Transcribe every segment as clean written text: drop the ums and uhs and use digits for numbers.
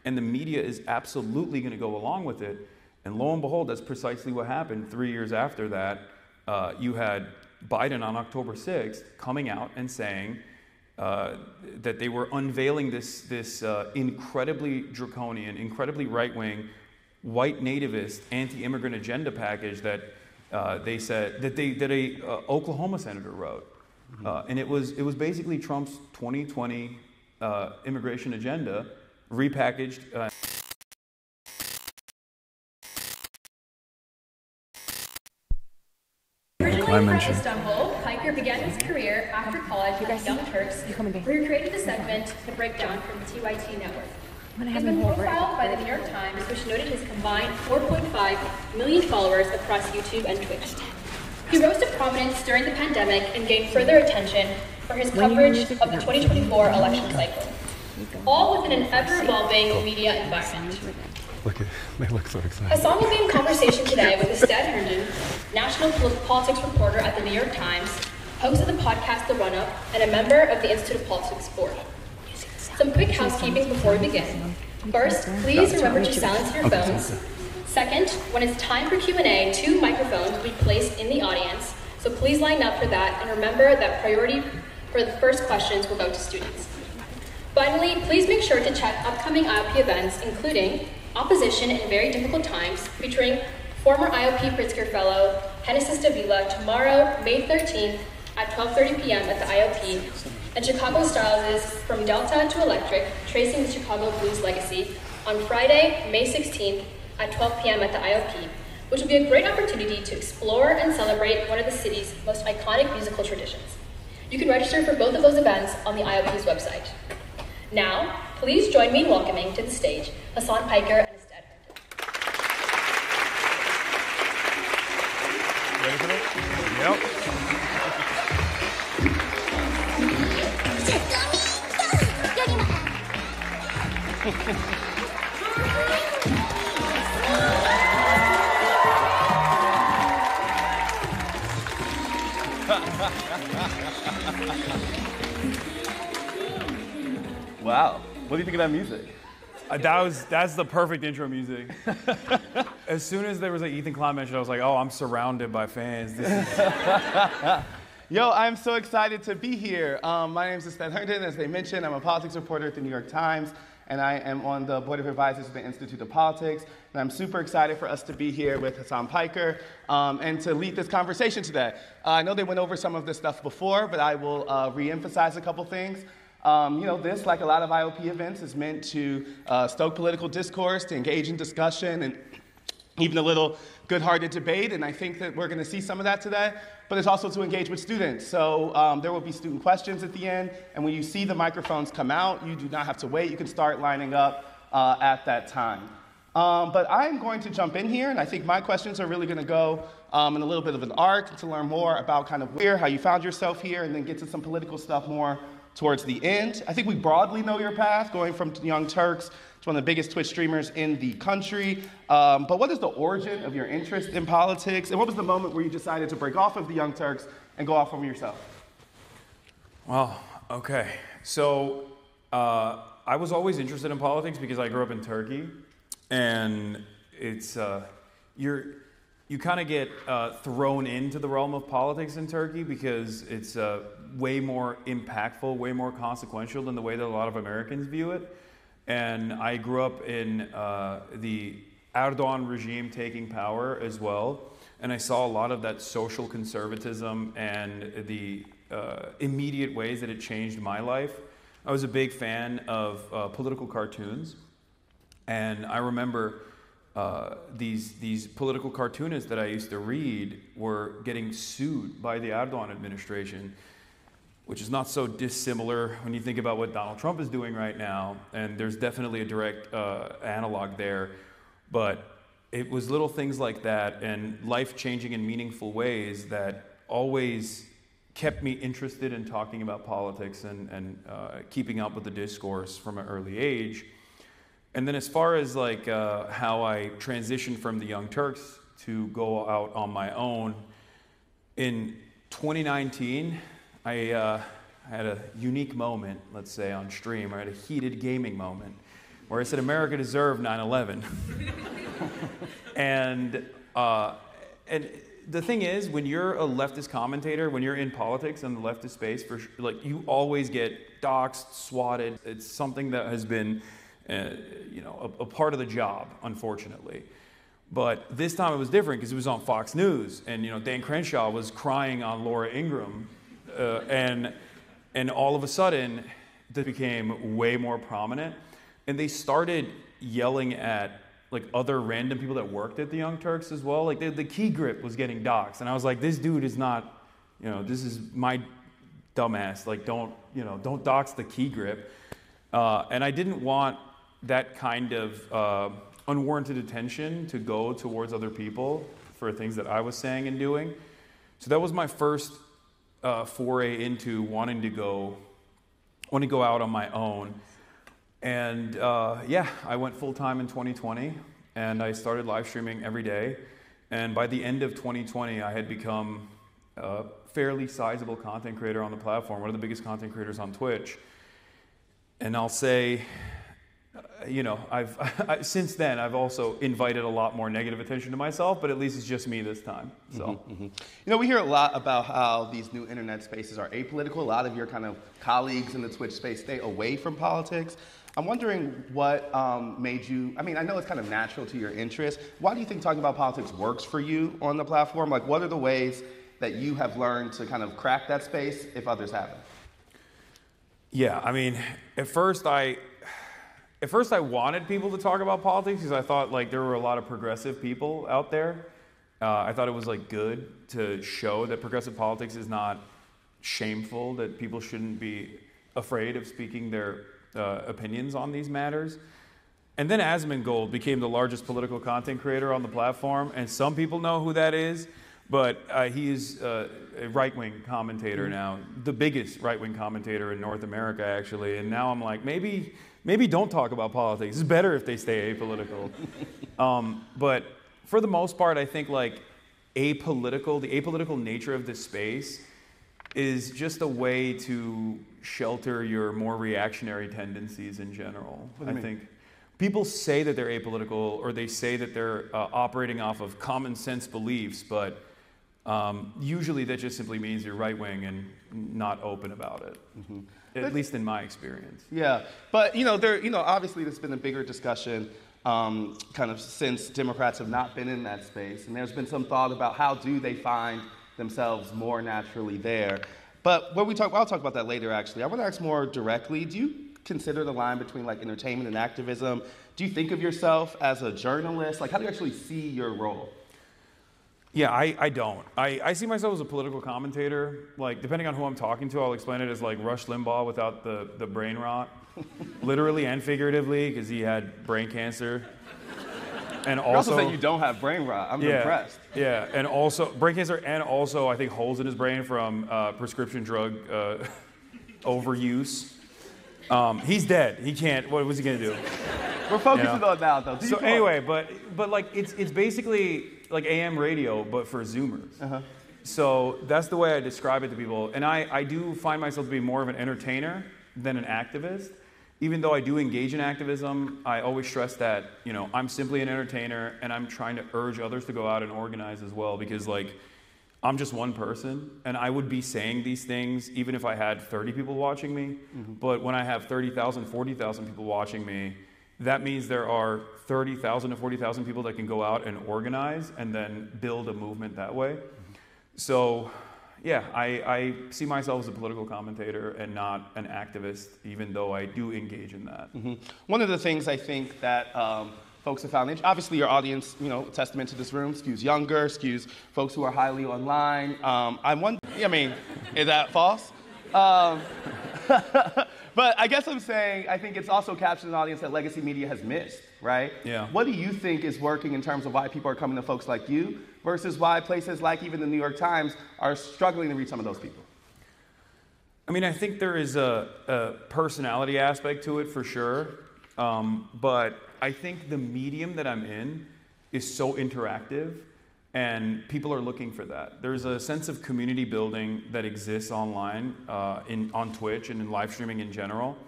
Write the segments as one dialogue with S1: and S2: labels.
S1: and the media is absolutely going to go along with it. And lo and behold, that's precisely what happened. 3 years after that, you had Biden on October 6th coming out and saying that they were unveiling this incredibly draconian, incredibly right-wing, white nativist, anti-immigrant agenda package that they said that a Oklahoma senator wrote, and it was basically Trump's 2020 immigration agenda repackaged.
S2: Originally from Istanbul, Piker began his career after college at the Young Turks, where he created the segment The Breakdown for the TYT network. He's been profiled by the New York Times, which noted his combined 4.5 million followers across YouTube and Twitch. He rose to prominence during the pandemic and gained further attention for his coverage of the 2024 election cycle, all within an ever-evolving media environment.
S3: They look so excited.
S2: Hasan will be in conversation today with Estad Herndon, national politics reporter at the New York Times, host of the podcast The Run-Up, and a member of the Institute of Politics Board. Some quick housekeeping before we begin. First, please remember to silence your phones. Second, when it's time for Q&A, 2 microphones will be placed in the audience, so please line up for that, and remember that priority for the first questions will go to students. Finally, please make sure to check upcoming IOP events, including Opposition in Very Difficult Times, featuring former IOP Pritzker Fellow Genesis Davila tomorrow, May 13th at 12:30 p.m. at the IOP, and Chicago Styles' From Delta to Electric, Tracing the Chicago Blues Legacy, on Friday, May 16th at 12 p.m. at the IOP, which will be a great opportunity to explore and celebrate one of the city's most iconic musical traditions. You can register for both of those events on the IOP's website. Now, please join me in welcoming to the stage Hasan Piker and Estad Herndon.
S3: Ready for this? Yep.
S4: Wow. What do you think of that music?
S1: That's the perfect intro music. As soon as there was an Ethan Klein mention, I was like, oh, I'm surrounded by fans. This is...
S4: Yo, I'm so excited to be here. My name is Estad Herndon. As they mentioned, I'm a politics reporter at the New York Times, and I am on the board of advisors of the Institute of Politics. And I'm super excited for us to be here with Hasan Piker and to lead this conversation today. I know they went over some of this stuff before, but I will re-emphasize a couple things. This, like a lot of IOP events, is meant to stoke political discourse, to engage in discussion, and even a little good-hearted debate, and I think that we're going to see some of that today, but it's also to engage with students. So there will be student questions at the end, and when you see the microphones come out, you do not have to wait. You can start lining up at that time. But I'm going to jump in here, and I think my questions are really going to go in a little bit of an arc to learn more about kind of how you found yourself here, and then get to some political stuff more towards the end. I think we broadly know your path, going from Young Turks to one of the biggest Twitch streamers in the country. But what is the origin of your interest in politics? And what was the moment where you decided to break off of the Young Turks and go off on yourself?
S1: Well, okay. So I was always interested in politics because I grew up in Turkey. And it's, you kind of get thrown into the realm of politics in Turkey because it's way more impactful, way more consequential than the way that a lot of Americans view it. And I grew up in the Erdogan regime taking power as well. And I saw a lot of that social conservatism and the immediate ways that it changed my life. I was a big fan of political cartoons. And I remember these political cartoonists that I used to read were getting sued by the Erdogan administration, which is not so dissimilar when you think about what Donald Trump is doing right now. And there's definitely a direct analog there. But it was little things like that and life-changing and meaningful ways that always kept me interested in talking about politics and keeping up with the discourse from an early age. And then as far as like how I transitioned from the Young Turks to go out on my own, in 2019, I had a unique moment, let's say, on stream. I had a heated gaming moment where I said America deserved 9/11. And the thing is, when you're a leftist commentator, when you're in politics and the leftist space, like you always get doxxed, swatted. It's something that has been, a part of the job, unfortunately. But this time it was different because it was on Fox News, and Dan Crenshaw was crying on Laura Ingraham, and all of a sudden, that became way more prominent, and they started yelling at like other random people that worked at the Young Turks as well. Like the key grip was getting doxxed, and I was like, this dude is not, this is my dumbass. Like don't dox the key grip. And I didn't want that kind of unwarranted attention to go towards other people for things that I was saying and doing. So that was my first foray into wanting to go out on my own. And I went full-time in 2020, and I started live streaming every day. And by the end of 2020, I had become a fairly sizable content creator on the platform, one of the biggest content creators on Twitch. And I'll say, since then, I've also invited a lot more negative attention to myself, but at least it's just me this time. So,
S4: we hear a lot about how these new internet spaces are apolitical. A lot of your kind of colleagues in the Twitch space stay away from politics. I'm wondering what made you, I know it's kind of natural to your interest. Why do you think talking about politics works for you on the platform? Like, what are the ways that you have learned to kind of crack that space if others haven't?
S1: Yeah, at first I wanted people to talk about politics because I thought like there were a lot of progressive people out there. I thought it was like good to show that progressive politics is not shameful, that people shouldn't be afraid of speaking their opinions on these matters. And then Asmongold became the largest political content creator on the platform, and some people know who that is, but he's a right-wing commentator now, the biggest right-wing commentator in North America, actually. And now I'm like, maybe don't talk about politics. It's better if they stay apolitical. But for the most part, I think like the apolitical nature of this space is just a way to shelter your more reactionary tendencies in general. I think people say that they're apolitical, or they say that they're operating off of common sense beliefs, but usually that just simply means you're right-wing and not open about it. At least in my experience. Yeah,
S4: but obviously there's been a bigger discussion kind of since Democrats have not been in that space, and there's been some thought about how do they find themselves more naturally there. But I'll talk about that later. Actually, I want to ask more directly. Do you consider the line between like entertainment and activism? Do you think of yourself as a journalist? Like, how do you actually see your role?
S1: Yeah, I don't. I see myself as a political commentator. Like, depending on who I'm talking to, I'll explain it as like Rush Limbaugh without the brain rot, literally and figuratively, because he had brain cancer. And
S4: You're also saying you don't have brain rot. I'm impressed.
S1: Yeah, and also brain cancer, and also I think holes in his brain from prescription drug overuse. He's dead. He can't. What was he gonna do?
S4: We're focusing on that though.
S1: So anyway, but like it's basically like AM radio, but for Zoomers. So that's the way I describe it to people. And I do find myself to be more of an entertainer than an activist. Even though I do engage in activism, I always stress that, I'm simply an entertainer, and I'm trying to urge others to go out and organize as well, because like, I'm just one person, and I would be saying these things even if I had 30 people watching me. But when I have 30,000, 40,000 people watching me, that means there are 30,000 to 40,000 people that can go out and organize and then build a movement that way. So yeah, I see myself as a political commentator and not an activist, even though I do engage in that.
S4: One of the things I think that folks have found, obviously your audience, testament to this room, skews younger, skews folks who are highly online. Is that false? But I guess I'm saying I think it's also captured an audience that legacy media has missed, right?
S1: Yeah.
S4: What do you think is working in terms of why people are coming to folks like you versus why places like even the New York Times are struggling to reach some of those people?
S1: I think there is a personality aspect to it for sure, but I think the medium that I'm in is so interactive, and people are looking for that. There's a sense of community building that exists online, on Twitch and in live streaming in general,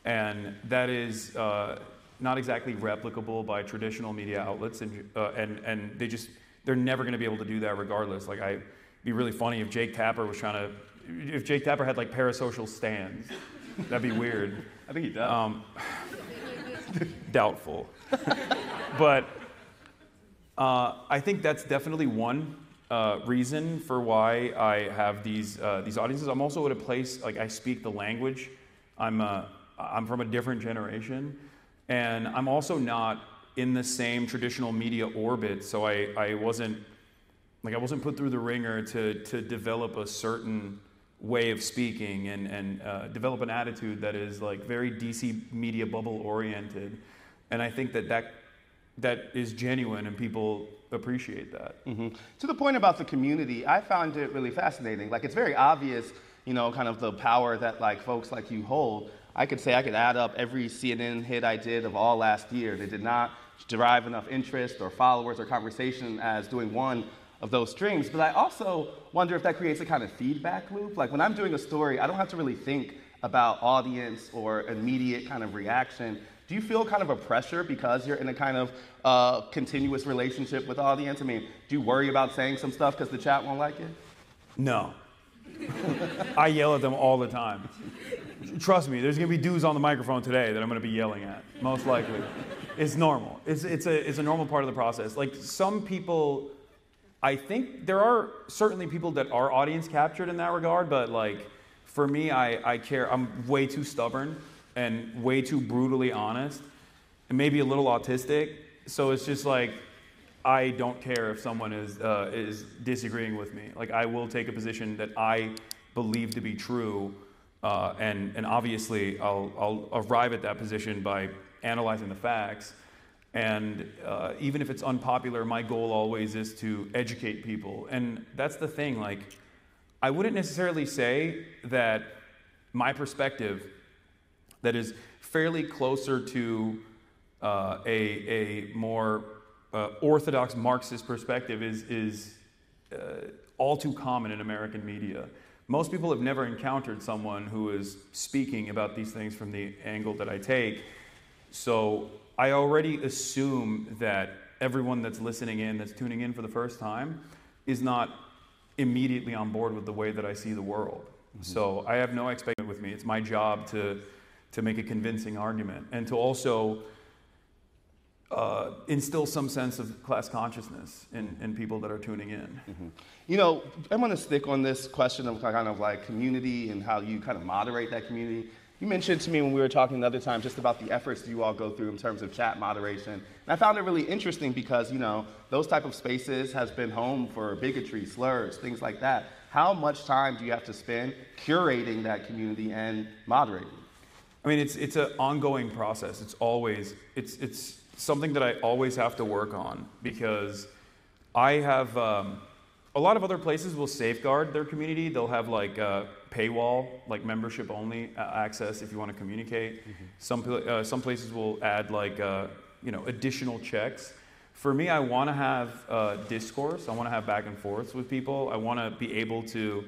S1: and that is not exactly replicable by traditional media outlets, and they're never going to be able to do that regardless. Like, it'd be really funny if Jake Tapper had like parasocial stands. That'd be weird.
S4: I think he does.
S1: Doubtful. But I think that's definitely one reason for why I have these audiences. I'm also at a place, like, I speak the language. I'm from a different generation, and I'm also not in the same traditional media orbit, so I wasn't put through the ringer to develop a certain way of speaking and develop an attitude that is like very DC media bubble oriented, and I think that is genuine and people appreciate that.
S4: Mm-hmm. To the point about the community, I found it really fascinating. Like, it's very obvious, kind of the power that like folks like you hold. I could add up every CNN hit I did of all last year. They did not derive enough interest or followers or conversation as doing one of those streams. But I also wonder if that creates a kind of feedback loop. Like, when I'm doing a story, I don't have to really think about audience or immediate kind of reaction. Do you feel kind of a pressure because you're in a kind of continuous relationship with audience? I mean, do you worry about saying some stuff because the chat won't like it?
S1: No. I yell at them all the time. Trust me, there's gonna be dudes on the microphone today that I'm gonna be yelling at, most likely. It's normal. It's a normal part of the process. Like, some people, I think there are certainly people that are audience captured in that regard, but like, for me, I care. I'm way too stubborn and way too brutally honest and maybe a little autistic. So it's just like, I don't care if someone is disagreeing with me. Like, I will take a position that I believe to be true, and obviously I'll arrive at that position by analyzing the facts. And even if it's unpopular, my goal always is to educate people. And that's the thing. Like, I wouldn't necessarily say that my perspective, that is fairly closer to a more orthodox Marxist perspective, is all too common in American media. Most people have never encountered someone who is speaking about these things from the angle that I take. So I already assume that everyone that's listening in, that's tuning in for the first time, is not immediately on board with the way that I see the world. Mm-hmm. So I have no expectation with me. It's my job to make a convincing argument and to also instill some sense of class consciousness in people that are tuning in.
S4: Mm-hmm. I want to stick on this question of kind of like community and how you kind of moderate that community. You mentioned to me when we were talking the other time just about the efforts you all go through in terms of chat moderation. And I found it really interesting because, those type of spaces has been home for bigotry, slurs, things like that. How much time do you have to spend curating that community and moderating?
S1: I mean, it's an ongoing process. It's something that I always have to work on, because I have a lot of other places will safeguard their community. They'll have like paywall, like membership only access if you want to communicate. Mm-hmm. Some places will add like additional checks. For me, I want to have discourse. I want to have back and forths with people. I want to be able to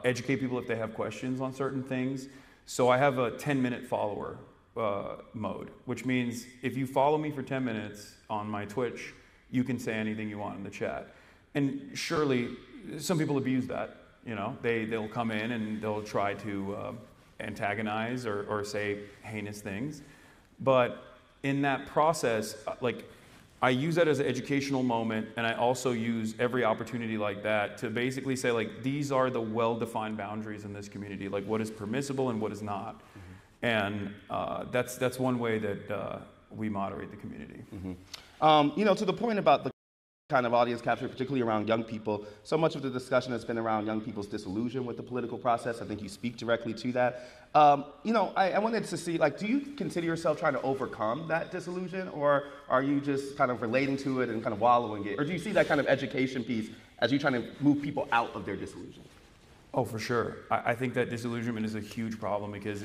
S1: educate people if they have questions on certain things. So I have a 10-minute follower mode, which means if you follow me for 10 minutes on my Twitch, you can say anything you want in the chat. And surely, some people abuse that. They'll come in and they'll try to antagonize or say heinous things. But in that process, like, I use that as an educational moment, and I also use every opportunity like that to basically say, like, these are the well-defined boundaries in this community, like what is permissible and what is not. Mm-hmm. And that's one way that we moderate the community.
S4: Mm-hmm. To the point about the kind of audience capture, particularly around young people, so much of the discussion has been around young people's disillusion with the political process. I think you speak directly to that. I wanted to see, like, do you consider yourself trying to overcome that disillusion, or are you just kind of relating to it and kind of wallowing it? Or do you see that kind of education piece as you trying to move people out of their disillusion?
S1: Oh, for sure. I think that disillusionment is a huge problem because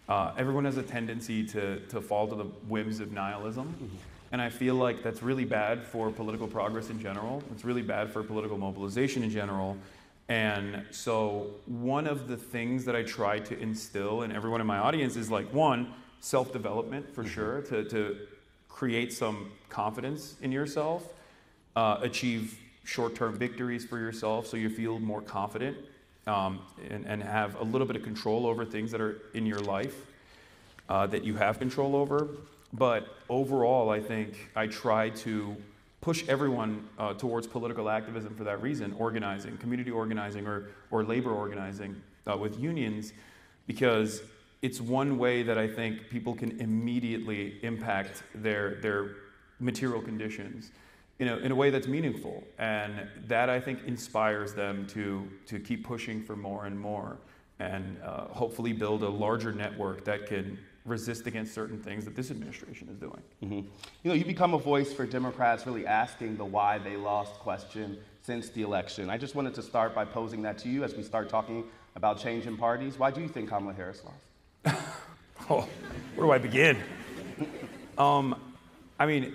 S1: everyone has a tendency to fall to the whims of nihilism. Mm-hmm. And I feel like that's really bad for political progress in general. It's really bad for political mobilization in general. And so one of the things that I try to instill in everyone in my audience is, like, one, self-development for sure, to create some confidence in yourself, achieve short-term victories for yourself so you feel more confident, and have a little bit of control over things that are in your life that you have control over. But overall, I think I try to push everyone towards political activism for that reason, organizing, community organizing, or labor organizing with unions, because it's one way that I think people can immediately impact their material conditions in a way that's meaningful. And that, I think, inspires them to keep pushing for more and more, and hopefully build a larger network that can resist against certain things that this administration is doing.
S4: Mm-hmm. You become a voice for Democrats really asking the why they lost question since the election. I just wanted to start by posing that to you as we start talking about change in parties. Why do you think Kamala Harris lost?
S1: Oh, where do I begin? I mean,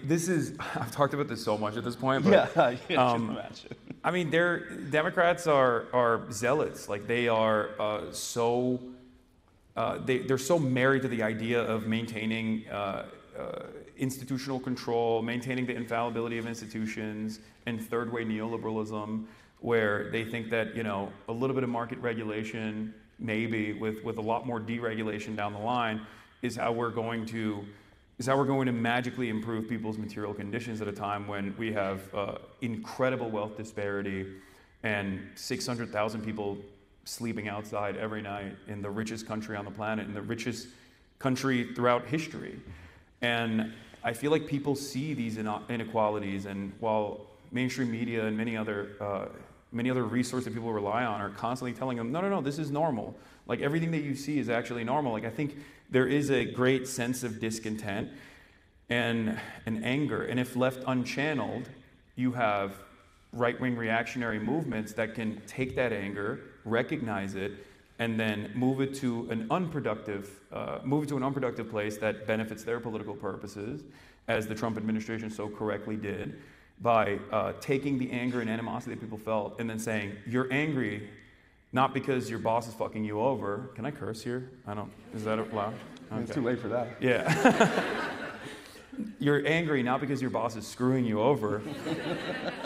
S1: I've talked about this so much at this point, but
S4: I can imagine.
S1: I mean, Democrats are zealots. Like, they are they're so married to the idea of maintaining institutional control, maintaining the infallibility of institutions, and third-way neoliberalism, where they think that a little bit of market regulation, maybe with a lot more deregulation down the line, is how we're going to magically improve people's material conditions at a time when we have incredible wealth disparity and 600,000 people sleeping outside every night in the richest country on the planet, in the richest country throughout history. And I feel like people see these inequalities, and while mainstream media and many other resources that people rely on are constantly telling them, no, this is normal. Like, everything that you see is actually normal. Like, I think there is a great sense of discontent and anger. And if left unchanneled, you have right-wing reactionary movements that can take that anger, recognize it, and then move it to an unproductive place that benefits their political purposes, as the Trump administration so correctly did, by taking the anger and animosity that people felt and then saying, you're angry not because your boss is fucking you over. Can I curse here? Is that allowed? Okay.
S4: It's too late for that.
S1: Yeah. You're angry not because your boss is screwing you over,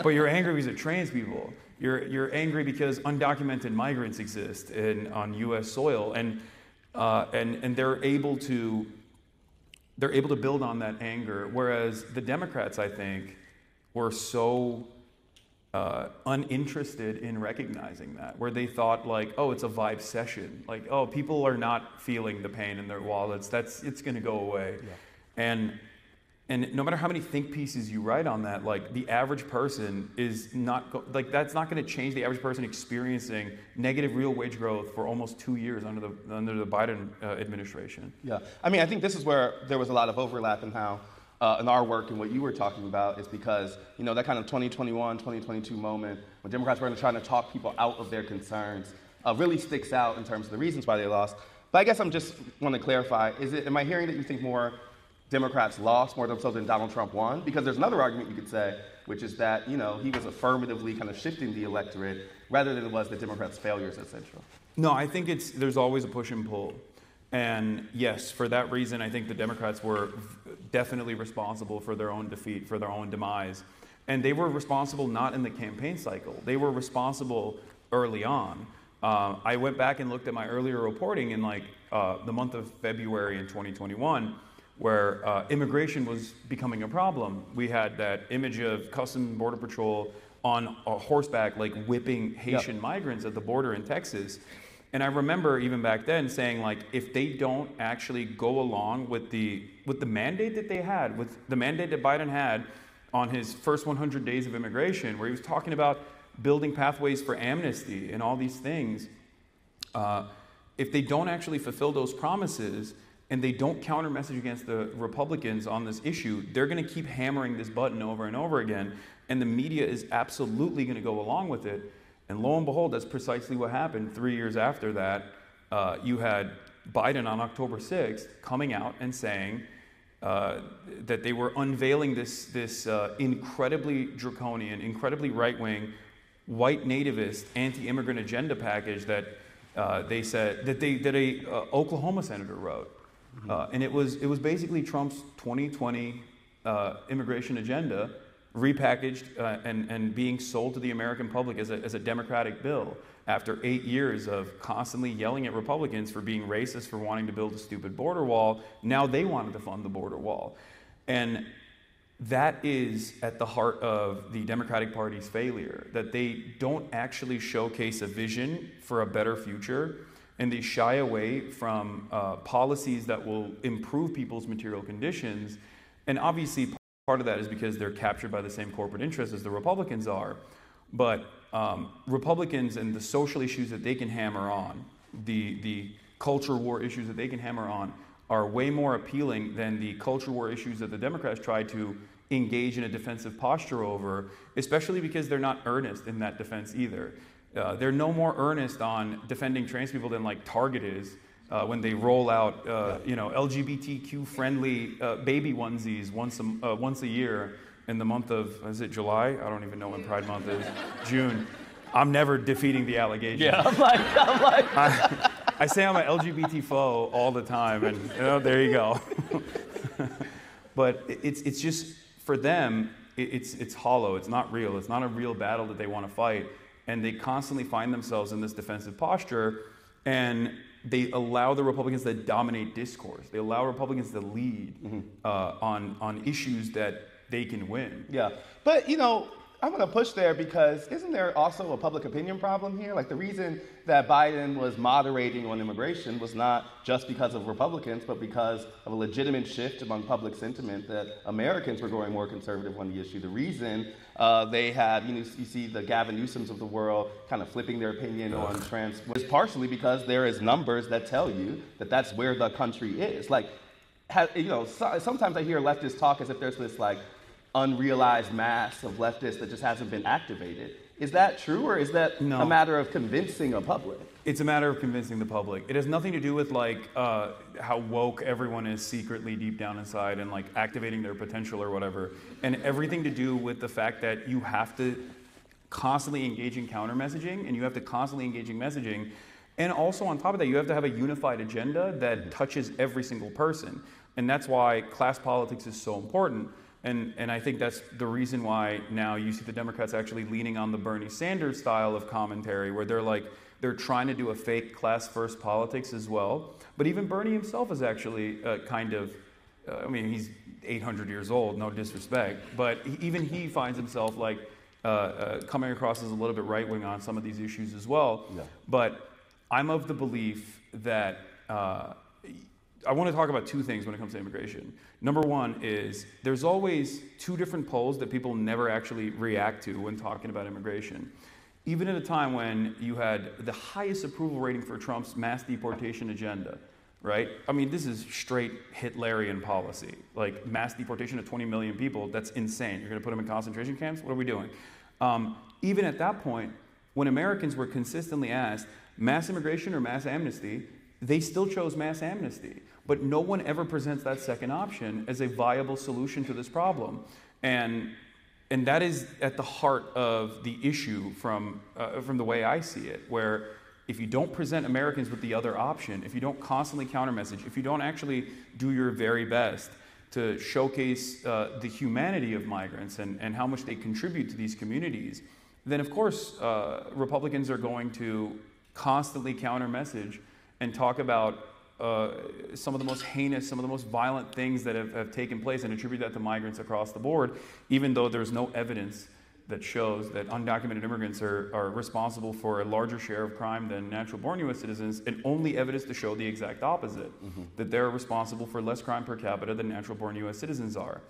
S1: but you're angry because it trains people. You're angry because undocumented migrants exist on U.S. soil, and they're able to build on that anger. Whereas the Democrats, I think, were so uninterested in recognizing that, where they thought, like, oh, it's a vibe session, like, oh, people are not feeling the pain in their wallets, it's going to go away. Yeah. And no matter how many think pieces you write on that, like, the average person is not that's not going to change the average person experiencing negative real wage growth for almost 2 years under the Biden administration.
S4: Yeah, I mean, I think this is where there was a lot of overlap in how in our work and what you were talking about, is because that kind of 2021, 2022 moment when Democrats were trying to talk people out of their concerns really sticks out in terms of the reasons why they lost. But I guess I'm just want to clarify: am I hearing that you think more Democrats lost more so than Donald Trump won? Because there's another argument you could say, which is that, he was affirmatively kind of shifting the electorate rather than it was the Democrats' failures at Central.
S1: No, I think there's always a push and pull. And yes, for that reason, I think the Democrats were definitely responsible for their own defeat, for their own demise. And they were responsible not in the campaign cycle. They were responsible early on. I went back and looked at my earlier reporting in the month of February in 2021, where immigration was becoming a problem. We had that image of Customs and Border Patrol on a horseback, whipping Haitian migrants at the border in Texas. And I remember even back then saying, if they don't actually go along with the mandate that they had, with the mandate that Biden had on his first 100 days of immigration, where he was talking about building pathways for amnesty and all these things, if they don't actually fulfill those promises, and they don't counter message against the Republicans on this issue, they're going to keep hammering this button over and over again, and the media is absolutely going to go along with it. And lo and behold, that's precisely what happened. 3 years after that, you had Biden on October 6th coming out and saying that they were unveiling this incredibly draconian, incredibly right-wing, white nativist, anti-immigrant agenda package that they said that a Oklahoma senator wrote. And it was basically Trump's 2020 immigration agenda repackaged and being sold to the American public as a Democratic bill after 8 years of constantly yelling at Republicans for being racist, for wanting to build a stupid border wall. Now they wanted to fund the border wall. And that is at the heart of the Democratic Party's failure, that they don't actually showcase a vision for a better future, and they shy away from policies that will improve people's material conditions. And obviously, part of that is because they're captured by the same corporate interests as the Republicans are. But Republicans and the social issues that they can hammer on, the culture war issues that they can hammer on, are way more appealing than the culture war issues that the Democrats try to engage in a defensive posture over, especially because they're not earnest in that defense either. They're no more earnest on defending trans people than like Target is when they roll out LGBTQ-friendly baby onesies once a year in the month of, is it July? I don't even know when Pride Month is. June. I'm never defeating the allegation.
S4: Yeah, I'm like.
S1: I say I'm an LGBT foe all the time, and there you go. But it's just, for them, it's hollow. It's not real. It's not a real battle that they want to fight. And they constantly find themselves in this defensive posture, and they allow the Republicans to dominate discourse. They allow Republicans to lead on issues that they can win.
S4: Yeah, but I'm going to push there because isn't there also a public opinion problem here? Like the reason that Biden was moderating on immigration was not just because of Republicans, but because of a legitimate shift among public sentiment that Americans were growing more conservative on the issue. The reason they had, you see the Gavin Newsoms of the world kind of flipping their opinion on trans was partially because there is numbers that tell you that that's where the country is. Like, sometimes I hear leftists talk as if there's this like unrealized mass of leftists that just hasn't been activated. Is that true, or is that a matter of convincing a public?
S1: It's a matter of convincing the public. It has nothing to do with like how woke everyone is secretly deep down inside and like activating their potential or whatever, and everything to do with the fact that you have to constantly engage in counter messaging, and you have to constantly engage in messaging, and also on top of that, you have to have a unified agenda that touches every single person, and that's why class politics is so important. And I think that's the reason why now you see the Democrats actually leaning on the Bernie Sanders style of commentary, where they're trying to do a fake class-first politics as well. But even Bernie himself is actually he's 800 years old, no disrespect, but even he finds himself like coming across as a little bit right-wing on some of these issues as well. Yeah. But I'm of the belief that I want to talk about two things when it comes to immigration. Number one is there's always two different polls that people never actually react to when talking about immigration. Even at a time when you had the highest approval rating for Trump's mass deportation agenda, right? I mean, this is straight Hitlerian policy. Like mass deportation of 20 million people, that's insane. You're going to put them in concentration camps? What are we doing? Even at that point, when Americans were consistently asked mass immigration or mass amnesty, they still chose mass amnesty. But no one ever presents that second option as a viable solution to this problem. And that is at the heart of the issue from the way I see it, where if you don't present Americans with the other option, if you don't constantly counter-message, if you don't actually do your very best to showcase the humanity of migrants and how much they contribute to these communities, then of course Republicans are going to constantly counter-message and talk about some of the most heinous, some of the most violent things that have taken place and attribute that to migrants across the board, even though there's no evidence that shows that undocumented immigrants are responsible for a larger share of crime than natural-born U.S. citizens, and only evidence to show the exact opposite, that they're responsible for less crime per capita than natural-born U.S. citizens are.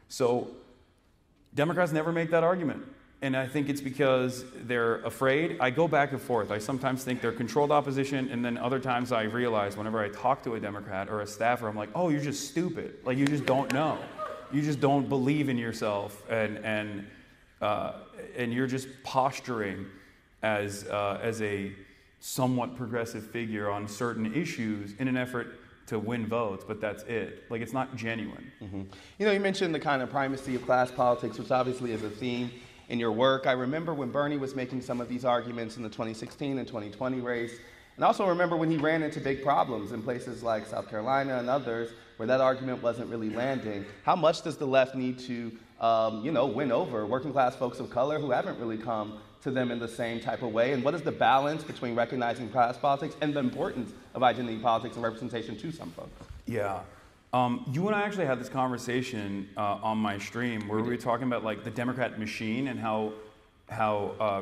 S1: So Democrats never make that argument. And I think it's because they're afraid. I go back and forth. I sometimes think they're controlled opposition, and then other times I realize whenever I talk to a Democrat or a staffer, I'm like, oh, you're just stupid. Like, you just don't know. You just don't believe in yourself, and you're just posturing as a somewhat progressive figure on certain issues in an effort to win votes, but that's it. Like, it's not genuine.
S4: You mentioned the kind of primacy of class politics, which obviously is a theme in your work. I remember when Bernie was making some of these arguments in the 2016 and 2020 race, And I also remember when he ran into big problems in places like South Carolina and others where that argument wasn't really landing. How much does the left need to, win over working class folks of color who haven't really come to them in the same type of way? And what is the balance between recognizing class politics and the importance of identity politics and representation to some folks?
S1: Yeah. You and I actually had this conversation on my stream where we were talking about like the Democrat machine and how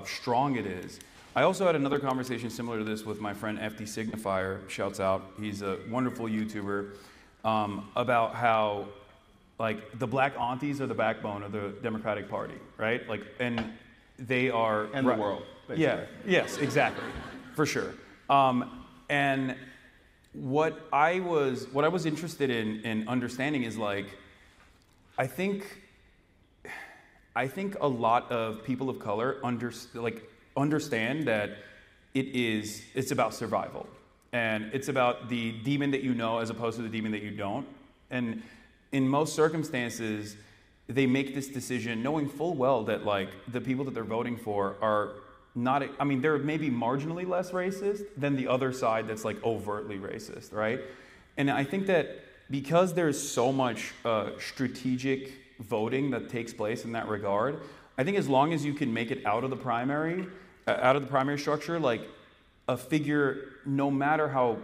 S1: strong it is. I also had another conversation similar to this with my friend FD Signifier, shouts out, he's a wonderful YouTuber, about how like the black aunties are the backbone of the Democratic Party, right? Like, and they are—
S4: And the world. Basically.
S1: Yeah, yes, exactly, for sure. And what I was interested in understanding is like, I think a lot of people of color understand that it's about survival, and it's about the demon that you know as opposed to the demon that you don't. And in most circumstances, they make this decision knowing full well that like the people that they're voting for are not— I mean, they're maybe marginally less racist than the other side that's like overtly racist, right? And I think that because there's so much strategic voting that takes place in that regard, I think as long as you can make it out of the primary structure, like a figure, no matter how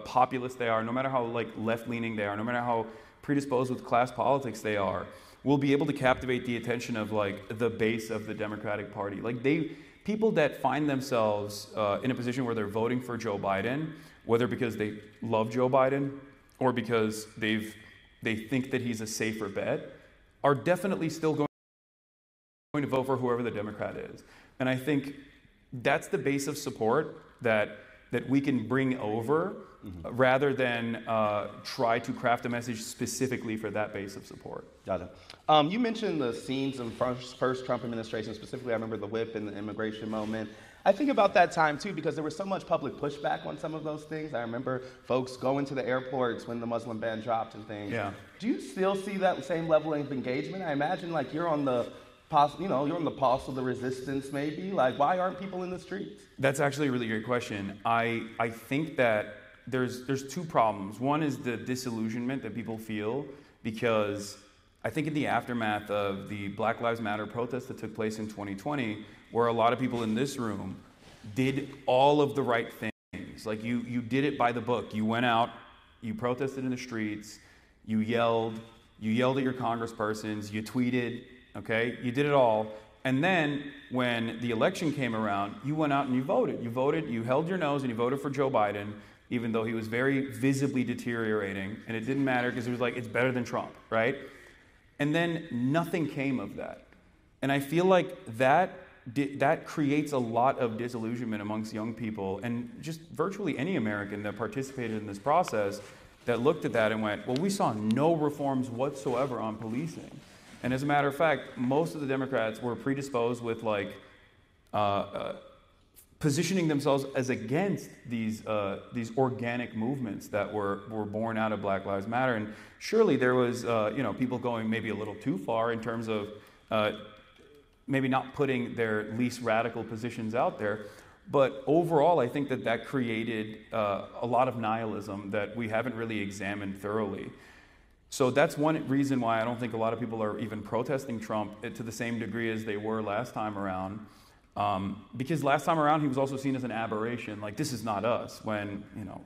S1: populist they are, no matter how like left-leaning they are, no matter how predisposed with class politics they are, will be able to captivate the attention of like the base of the Democratic Party. Like people that find themselves in a position where they're voting for Joe Biden, whether because they love Joe Biden or because they think that he's a safer bet, are definitely still going to vote for whoever the Democrat is. And I think that's the base of support that we can bring over, rather than try to craft a message specifically for that base of support.
S4: Got it. You mentioned the scenes of first Trump administration, specifically I remember the whip and the immigration moment. I think about that time too because there was so much public pushback on some of those things. I remember folks going to the airports when the Muslim ban dropped and things.
S1: Yeah.
S4: Do you still see that same level of engagement? I imagine like you're on the you're on the pulse of the resistance maybe. Like why aren't people in the streets?
S1: That's actually a really great question. I think that there's two problems. One is the disillusionment that people feel because I think in the aftermath of the Black Lives Matter protests that took place in 2020, where a lot of people in this room did all of the right things. Like you did it by the book. You went out, you protested in the streets, you yelled at your congresspersons, you tweeted, okay? You did it all. And then when the election came around, you went out and you voted. You held your nose and you voted for Joe Biden, even though he was very visibly deteriorating. And it didn't matter because it was like, it's better than Trump, right? And then nothing came of that. And I feel like that creates a lot of disillusionment amongst young people and just virtually any American that participated in this process that looked at that and went, well, we saw no reforms whatsoever on policing. And as a matter of fact, most of the Democrats were predisposed with like positioning themselves as against these organic movements that were born out of Black Lives Matter. And surely there was people going maybe a little too far in terms of maybe not putting their least radical positions out there. But overall, I think that created a lot of nihilism that we haven't really examined thoroughly. So that's one reason why I don't think a lot of people are even protesting Trump to the same degree as they were last time around. Because last time around, he was also seen as an aberration. Like, this is not us, when,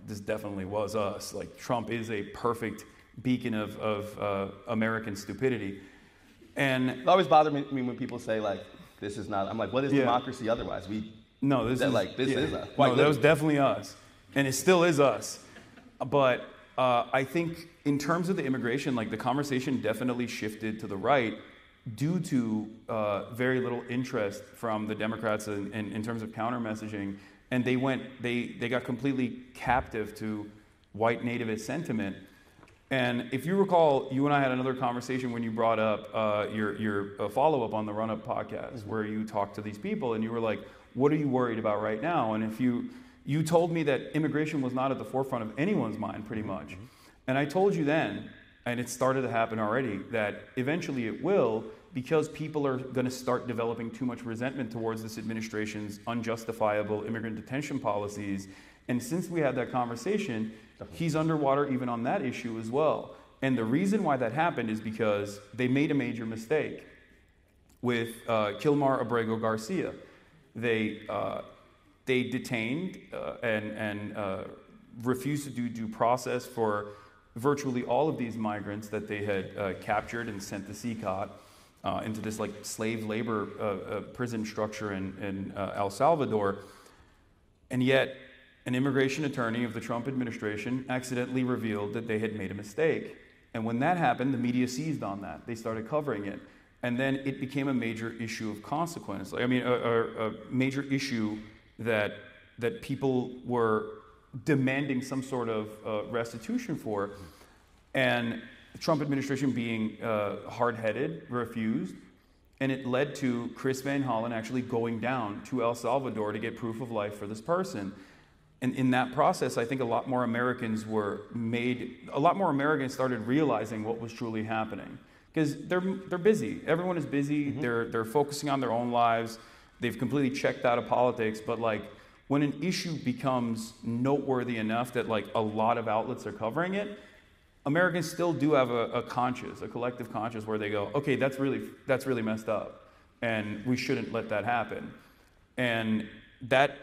S1: this definitely was us. Like, Trump is a perfect beacon of American stupidity. And
S4: it always bothered me when people say, like, this is not— I'm like, what is democracy otherwise?
S1: This is us.
S4: No,
S1: that was definitely us. And it still is us. But I think in terms of the immigration, like, the conversation definitely shifted to the right due to very little interest from the Democrats in terms of counter messaging. And they got completely captive to white nativist sentiment. And if you recall, you and I had another conversation when you brought up your follow-up on the Run Up podcast, where you talked to these people and you were like, what are you worried about right now? And if you told me that immigration was not at the forefront of anyone's mind, pretty much. And I told you then, and it started to happen already, that eventually it will, because people are going to start developing too much resentment towards this administration's unjustifiable immigrant detention policies And since we had that conversation, he's underwater even on that issue as well. And the reason why that happened is because they made a major mistake with Kilmar Abrego Garcia. They detained and refused to do due process for virtually all of these migrants that they had captured and sent to CCOT into this like slave labor prison structure in El Salvador. And yet, an immigration attorney of the Trump administration accidentally revealed that they had made a mistake. And when that happened, the media seized on that. They started covering it. And then it became a major issue of consequence. I mean, a major issue that people were demanding some sort of restitution for. And the Trump administration, being hard-headed, refused. And it led to Chris Van Hollen actually going down to El Salvador to get proof of life for this person. And in that process, I think a lot more Americans started realizing what was truly happening. Because they're busy. Everyone is busy. Mm-hmm. They're focusing on their own lives. They've completely checked out of politics. But like, when an issue becomes noteworthy enough that like a lot of outlets are covering it, Americans still do have a collective conscience where they go, okay, that's really messed up, and we shouldn't let that happen. And that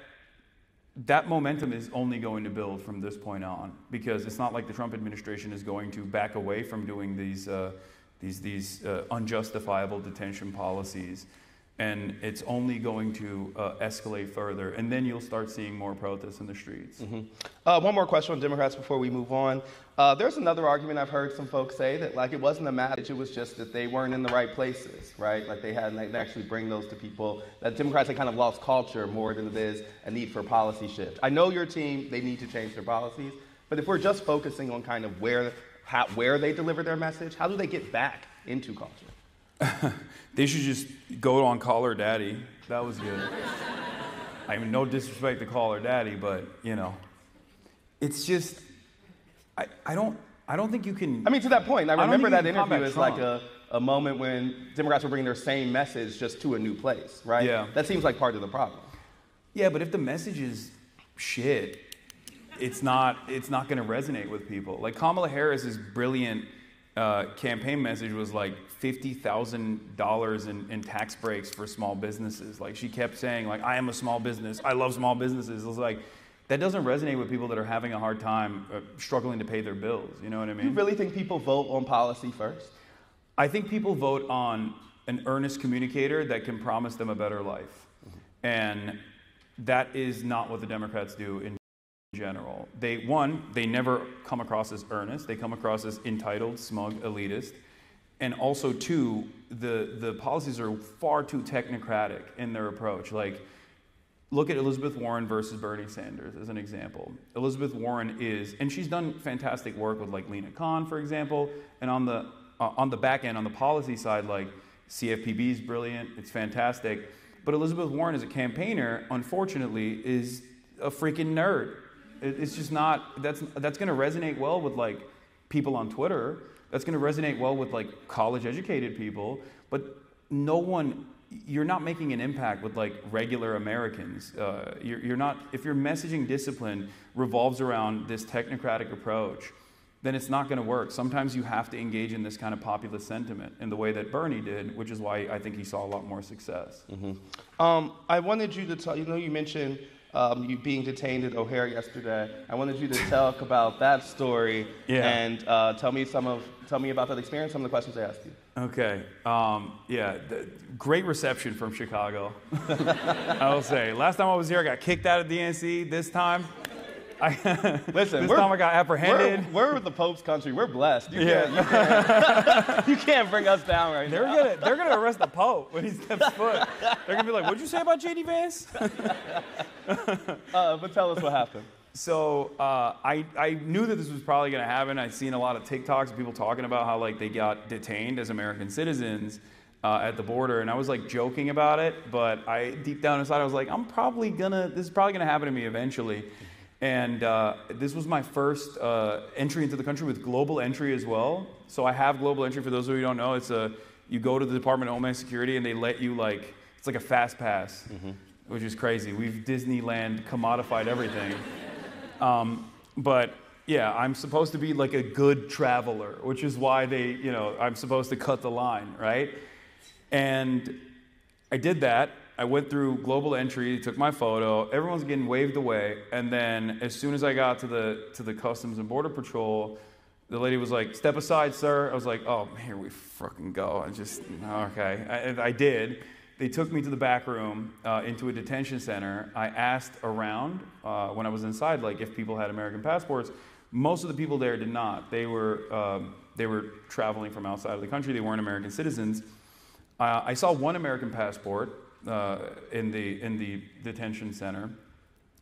S1: momentum is only going to build from this point on, because it's not like the Trump administration is going to back away from doing these unjustifiable detention policies, and it's only going to escalate further, and then you'll start seeing more protests in the streets.
S4: Mm-hmm. One more question on Democrats before we move on. There's another argument I've heard some folks say that like it wasn't a message, it was just that they weren't in the right places, right? Like they actually bring those to people. That Democrats had kind of lost culture more than it is a need for a policy shift. I know your team, they need to change their policies, but if we're just focusing on kind of where they deliver their message, how do they get back into culture?
S1: They should just go on Call Her Daddy. That was good. I mean, no disrespect to Call Her Daddy, but you know, it's just I don't think you can.
S4: I mean, to that point, I remember that interview as like a moment when Democrats were bringing their same message just to a new place, right?
S1: Yeah.
S4: That seems like part of the problem.
S1: Yeah, but if the message is shit, it's not going to resonate with people. Like Kamala Harris's brilliant campaign message was like $50,000 in tax breaks for small businesses. Like she kept saying, like, I am a small business. I love small businesses. It was like, that doesn't resonate with people that are having a hard time struggling to pay their bills. You know what I mean?
S4: You really think people vote on policy first?
S1: I think people vote on an earnest communicator that can promise them a better life. Mm-hmm. And that is not what the Democrats do in general. They never come across as earnest. They come across as entitled, smug, elitist. And also, two, the policies are far too technocratic in their approach. Like, look at Elizabeth Warren versus Bernie Sanders as an example. Elizabeth Warren and she's done fantastic work with like Lena Khan, for example, and on the back end, on the policy side, like CFPB is brilliant, it's fantastic. But Elizabeth Warren as a campaigner, unfortunately, is a freaking nerd. It's just not, that's gonna resonate well with like people on Twitter. That's gonna resonate well with like college educated people, but you're not making an impact with like regular Americans. You're not, if your messaging discipline revolves around this technocratic approach, then it's not gonna work. Sometimes you have to engage in this kind of populist sentiment in the way that Bernie did, which is why I think he saw a lot more success.
S4: Mm-hmm. I wanted you to tell, you mentioned you being detained at O'Hare yesterday. I wanted you to talk about that story and tell me about that experience, some of the questions I asked you.
S1: Okay. Great reception from Chicago. I will say. Last time I was here, I got kicked out of DNC. This time, I got apprehended.
S4: We're the Pope's country. We're blessed. You can't bring us down right now.
S1: They're gonna arrest the Pope when he steps foot. They're gonna be like, "What'd you say about JD Vance?"
S4: But tell us what happened.
S1: So I knew that this was probably going to happen. I'd seen a lot of TikToks of people talking about how like they got detained as American citizens at the border, and I was like joking about it, but deep down inside I was like, this is probably gonna happen to me eventually. And this was my first entry into the country with global entry as well. So I have global entry. For those of you who don't know, you go to the Department of Homeland Security and they let you it's like a fast pass, which is crazy. We've Disneyland commodified everything. But yeah, I'm supposed to be like a good traveler, which is why I'm supposed to cut the line, right? And I did that. I went through global entry, took my photo, everyone's getting waved away, and then as soon as I got to the Customs and Border Patrol, the lady was like, "Step aside, sir." I was like, "Oh, here we fucking go." I did. They took me to the back room into a detention center. I asked around when I was inside, like if people had American passports. Most of the people there did not. They were traveling from outside of the country. They weren't American citizens. I saw one American passport in the detention center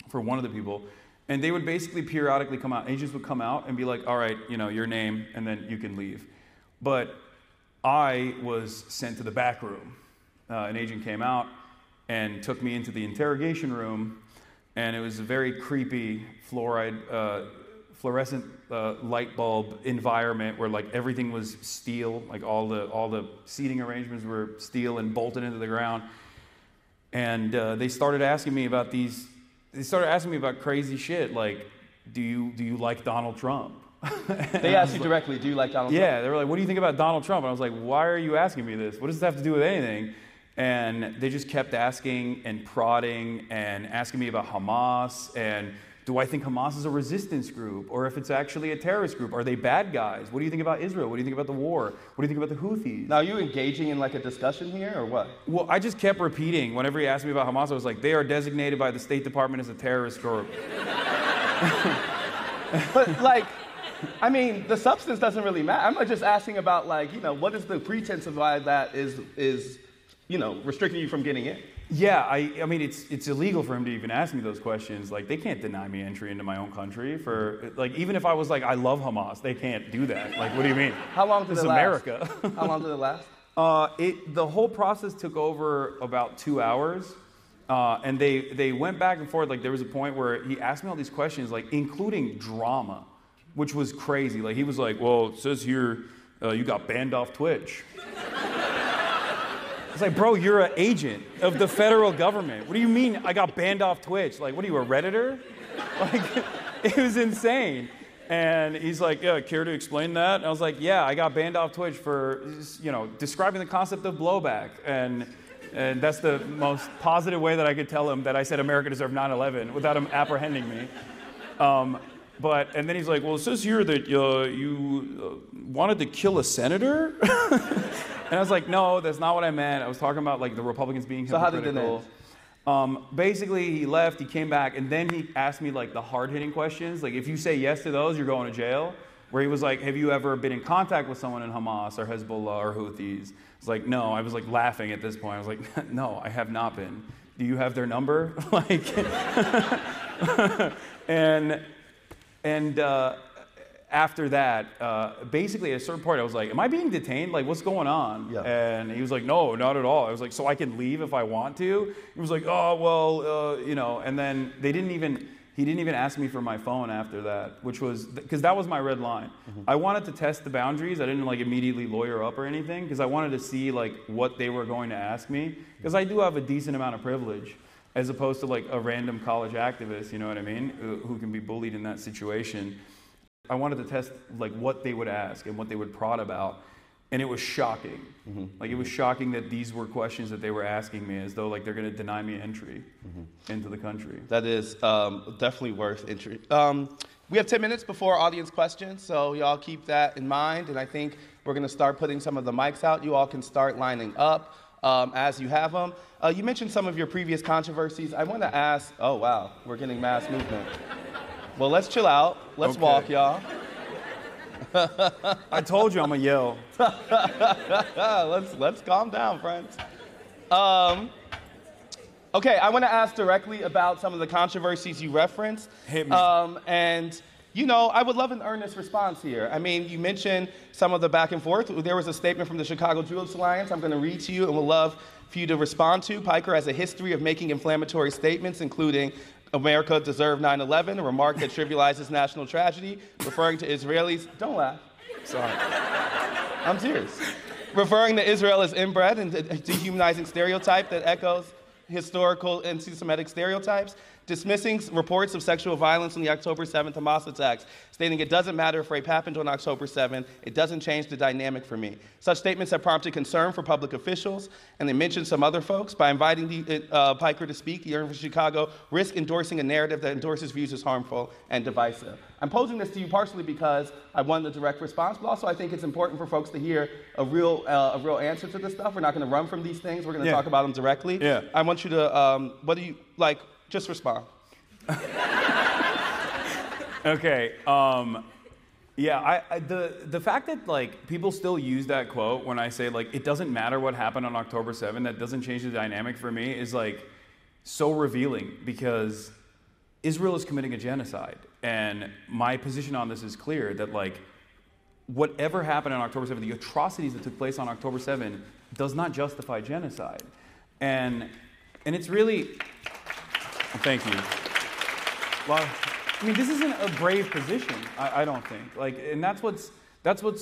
S1: for one of the people, and they would basically periodically come out. Agents would come out and be like, "All right, your name, and then you can leave." But I was sent to the back room. An agent came out and took me into the interrogation room, and it was a very creepy fluorescent light bulb environment where like everything was steel, like all the seating arrangements were steel and bolted into the ground. And they started asking me about crazy shit, like, do you like Donald Trump?
S4: They asked you directly, do you like Donald Trump?
S1: Yeah, they were like, "What do you think about Donald Trump?" And I was like, "Why are you asking me this? What does this have to do with anything?" And they just kept asking and prodding and asking me about Hamas and do I think Hamas is a resistance group or if it's actually a terrorist group? Are they bad guys? What do you think about Israel? What do you think about the war? What do you think about the Houthis?
S4: Now, are you engaging in like a discussion here or what?
S1: Well, I just kept repeating. Whenever he asked me about Hamas, I was like, they are designated by the State Department as a terrorist group.
S4: But like, I mean, the substance doesn't really matter. I'm just asking about like, what is the pretense of why that is restricting you from getting in?
S1: Yeah, I mean, it's illegal for him to even ask me those questions. Like, they can't deny me entry into my own country for, like, even if I was like, I love Hamas, they can't do that. Like, what do you mean?
S4: How long did
S1: this
S4: it
S1: is
S4: last?
S1: America.
S4: How long did it last?
S1: The whole process took over about 2 hours. And they went back and forth. Like, there was a point where he asked me all these questions, like, including drama, which was crazy. Like, he was like, "Well, it says here you got banned off Twitch." It's like, bro, you're an agent of the federal government. What do you mean I got banned off Twitch? Like, what are you, a Redditor? Like, it was insane. And he's like, "Yeah, care to explain that?" And I was like, "Yeah, I got banned off Twitch for, describing the concept of blowback." And that's the most positive way that I could tell him that I said America deserved 9/11 without him apprehending me. And then he's like, "Well, it says here that you wanted to kill a senator?" And I was like, "No, that's not what I meant. I was talking about like the Republicans being hypocritical."
S4: So how did it end?
S1: Basically, he left, he came back, and then he asked me like the hard-hitting questions. Like, if you say yes to those, you're going to jail. Where he was like, "Have you ever been in contact with someone in Hamas or Hezbollah or Houthis?" I was like, "No." I was like laughing at this point. I was like, "No, I have not been. Do you have their number?" Like, and after that, basically at a certain point, I was like, "Am I being detained? Like, what's going on?"
S4: Yeah.
S1: And he was like, "No, not at all." I was like, "So I can leave if I want to?" He was like, "Oh, well, And then he didn't even ask me for my phone after that, which was, because that was my red line. Mm-hmm. I wanted to test the boundaries. I didn't like immediately lawyer up or anything, because I wanted to see like what they were going to ask me, because I do have a decent amount of privilege, as opposed to like a random college activist, you know what I mean, who can be bullied in that situation. I wanted to test like what they would ask and what they would prod about, and it was shocking. Mm-hmm. Like, it was shocking that these were questions that they were asking me, as though like they're going to deny me entry into the country.
S4: That is definitely worth entry. We have 10 minutes before audience questions, so y'all keep that in mind, and I think we're going to start putting some of the mics out. You all can start lining up as you have them. You mentioned some of your previous controversies. I want to ask, oh wow, we're getting mass movement. Well, let's chill out. Let's walk, y'all.
S1: I told you I'm gonna yell.
S4: Let's calm down, friends. Okay, I want to ask directly about some of the controversies you referenced.
S1: Hit me.
S4: And I would love an earnest response here. I mean, you mentioned some of the back and forth. There was a statement from the Chicago Jewish Alliance I'm going to read to you and would love for you to respond to. Piker has a history of making inflammatory statements, including "America deserved 9/11, a remark that trivializes national tragedy, referring to Israelis." Don't laugh. Sorry. I'm serious. Referring to Israel as inbred and dehumanizing stereotype that echoes historical anti-Semitic stereotypes. dismissing reports of sexual violence on the October 7th Hamas attacks, stating it doesn't matter if rape happened on October 7th, it doesn't change the dynamic for me. Such statements have prompted concern for public officials, and they mentioned some other folks. By inviting Piker to speak, the University of Chicago risk endorsing a narrative that endorses views as harmful and divisive. I'm posing this to you partially because I want the direct response, but also I think it's important for folks to hear a real answer to this stuff. We're not going to run from these things. We're going to talk about them directly.
S1: Yeah.
S4: I want you to, what do you, like, just respond.
S1: Okay. Yeah. The fact that like people still use that quote when I say like it doesn't matter what happened on October 7th, that doesn't change the dynamic for me is like so revealing because Israel is committing a genocide, and my position on this is clear that like whatever happened on October 7th, the atrocities that took place on October 7th does not justify genocide, and it's really. Thank you. Well, I mean, this isn't a brave position. I don't think. Like, and that's what's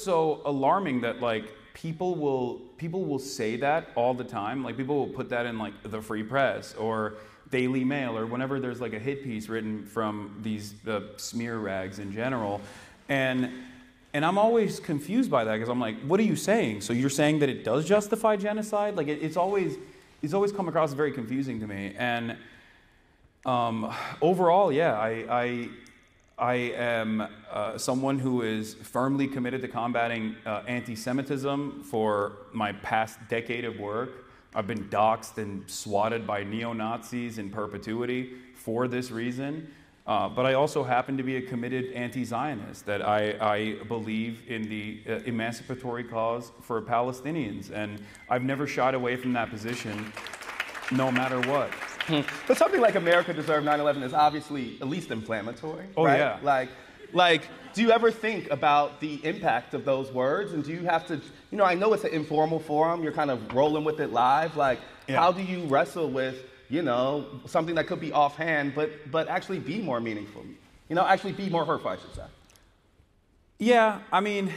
S1: so alarming that like people will say that all the time. Like, people will put that in like the Free Press or Daily Mail or whenever there's like a hit piece written from these smear rags in general, and I'm always confused by that because I'm like, what are you saying? So you're saying that it does justify genocide? Like, it's always come across very confusing to me. And overall, yeah, I am someone who is firmly committed to combating anti-Semitism for my past decade of work. I've been doxxed and swatted by neo-Nazis in perpetuity for this reason. But I also happen to be a committed anti-Zionist, that I believe in the emancipatory cause for Palestinians. And I've never shied away from that position, no matter what.
S4: But something like America Deserved 9/11 is obviously at least inflammatory.
S1: Oh,
S4: right?
S1: yeah.
S4: Like, do you ever think about the impact of those words? And do you have to, you know, I know it's an informal forum, you're kind of rolling with it live. Like, how do you wrestle with, you know, something that could be offhand, but actually be more meaningful? You know, actually be more hurtful, I should say.
S1: Yeah, I mean,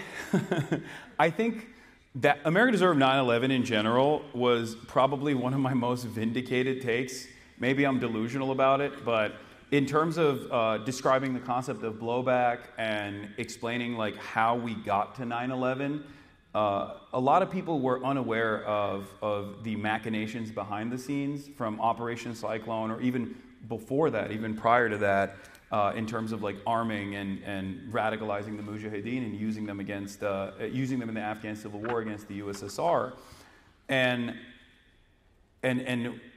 S1: I think that America Deserved 9/11 in general was probably one of my most vindicated takes. Maybe I'm delusional about it, but in terms of describing the concept of blowback and explaining like how we got to 9/11, a lot of people were unaware of the machinations behind the scenes from Operation Cyclone, or even before that, even prior to that, in terms of like arming and radicalizing the Mujahideen and using them in the Afghan Civil War against the USSR, and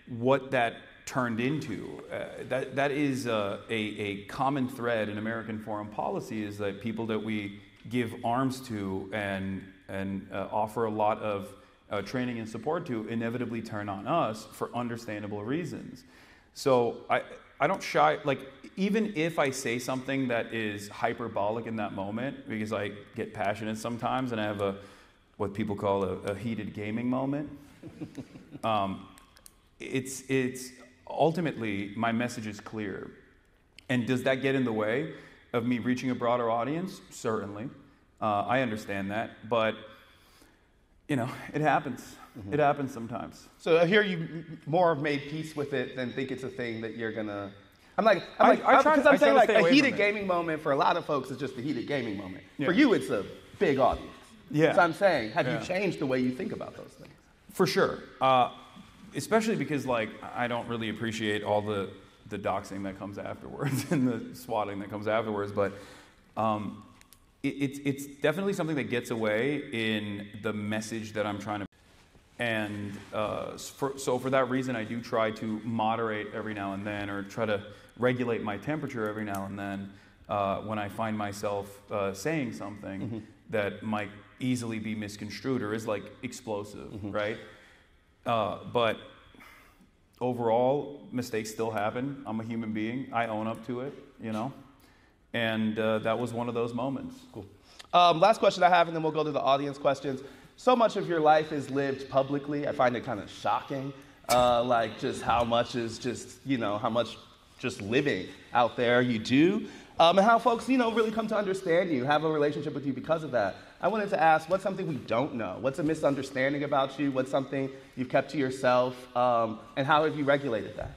S1: what that turned into. That is a common thread in American foreign policy, is that people that we give arms to and offer a lot of training and support to inevitably turn on us for understandable reasons. So I don't shy, like, even if I say something that is hyperbolic in that moment, because I get passionate sometimes and I have what people call a heated gaming moment, it's ultimately my message is clear. And does that get in the way of me reaching a broader audience? Certainly. I understand that, but you know, it happens. Mm-hmm. It happens sometimes.
S4: So I hear you more have made peace with it than think it's a thing that you're gonna. I'm saying like a heated gaming moment for a lot of folks is just a heated gaming moment. Yeah. For you, it's a big audience.
S1: Yeah.
S4: So I'm saying, have you changed the way you think about those things?
S1: For sure. Especially because like I don't really appreciate all the doxing that comes afterwards and the swatting that comes afterwards, but it's definitely something that gets away in the message that I'm trying to. And so for that reason, I do try to moderate every now and then, or try to regulate my temperature every now and then when I find myself saying something that might easily be misconstrued or is like explosive, right? But overall, mistakes still happen. I'm a human being. I own up to it, you know? And that was one of those moments.
S4: Cool. Last question I have, and then we'll go to the audience questions. So much of your life is lived publicly. I find it kind of shocking, like just how much is just, you know, how much just living out there you do, and how folks, you know, really come to understand you, have a relationship with you because of that. I wanted to ask, what's something we don't know? What's a misunderstanding about you? What's something you've kept to yourself? And how have you regulated that?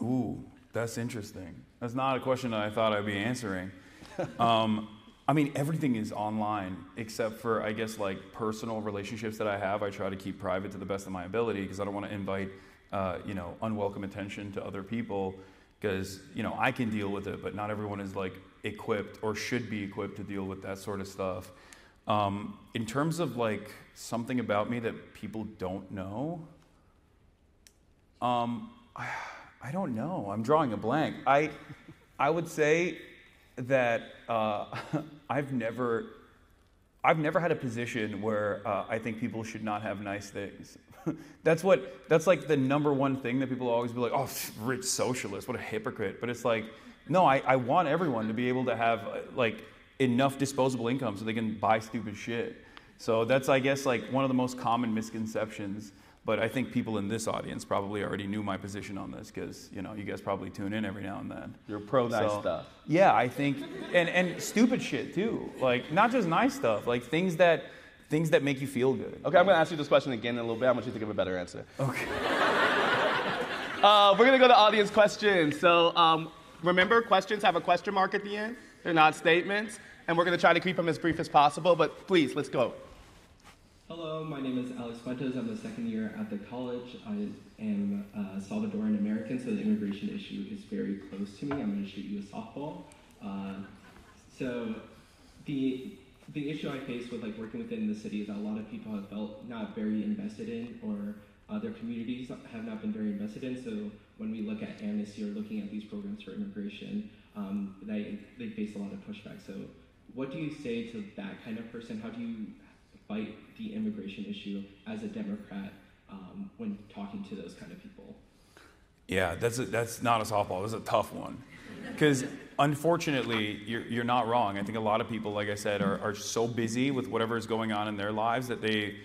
S1: Ooh, That's interesting. That's not a question that I thought I'd be answering. I mean, everything is online except for, I guess, like personal relationships that I have. I try to keep private to the best of my ability because I don't want to invite, unwelcome attention to other people because, I can deal with it, but not everyone is like equipped or should be equipped to deal with that sort of stuff. In terms of like something about me that people don't know, I don't know. I'm drawing a blank. I would say that I've never had a position where I think people should not have nice things. That's like the number one thing that people always be like, oh, rich socialist, what a hypocrite. But it's like, no, I want everyone to be able to have like enough disposable income so they can buy stupid shit. So that's, I guess, like one of the most common misconceptions. But I think people in this audience probably already knew my position on this because, you guys probably tune in every now and then.
S4: You're pro nice stuff.
S1: Yeah, I think, and stupid shit too. Like, not just nice stuff, like things that make you feel good.
S4: Okay, I'm going to ask you this question again in a little bit. I want you to give a better answer.
S1: Okay.
S4: We're going to go to audience questions. So remember, questions have a question mark at the end. They're not statements. And we're going to try to keep them as brief as possible. But please, let's go.
S5: Hello, my name is Alex Fuentes. I'm the second year at the college. I am Salvadoran American, so the immigration issue is very close to me. I'm going to shoot you a softball. So the issue I face with like working within the city is that a lot of people have felt not very invested in, or their communities have not been very invested in. So when we look at amnesty or looking at these programs for immigration, they face a lot of pushback. So what do you say to that kind of person? How do you fight the immigration issue as a Democrat when talking to those kind of people?
S1: Yeah, that's not a softball. That's a tough one. Because unfortunately, you're not wrong. I think a lot of people, like I said, are so busy with whatever is going on in their lives that they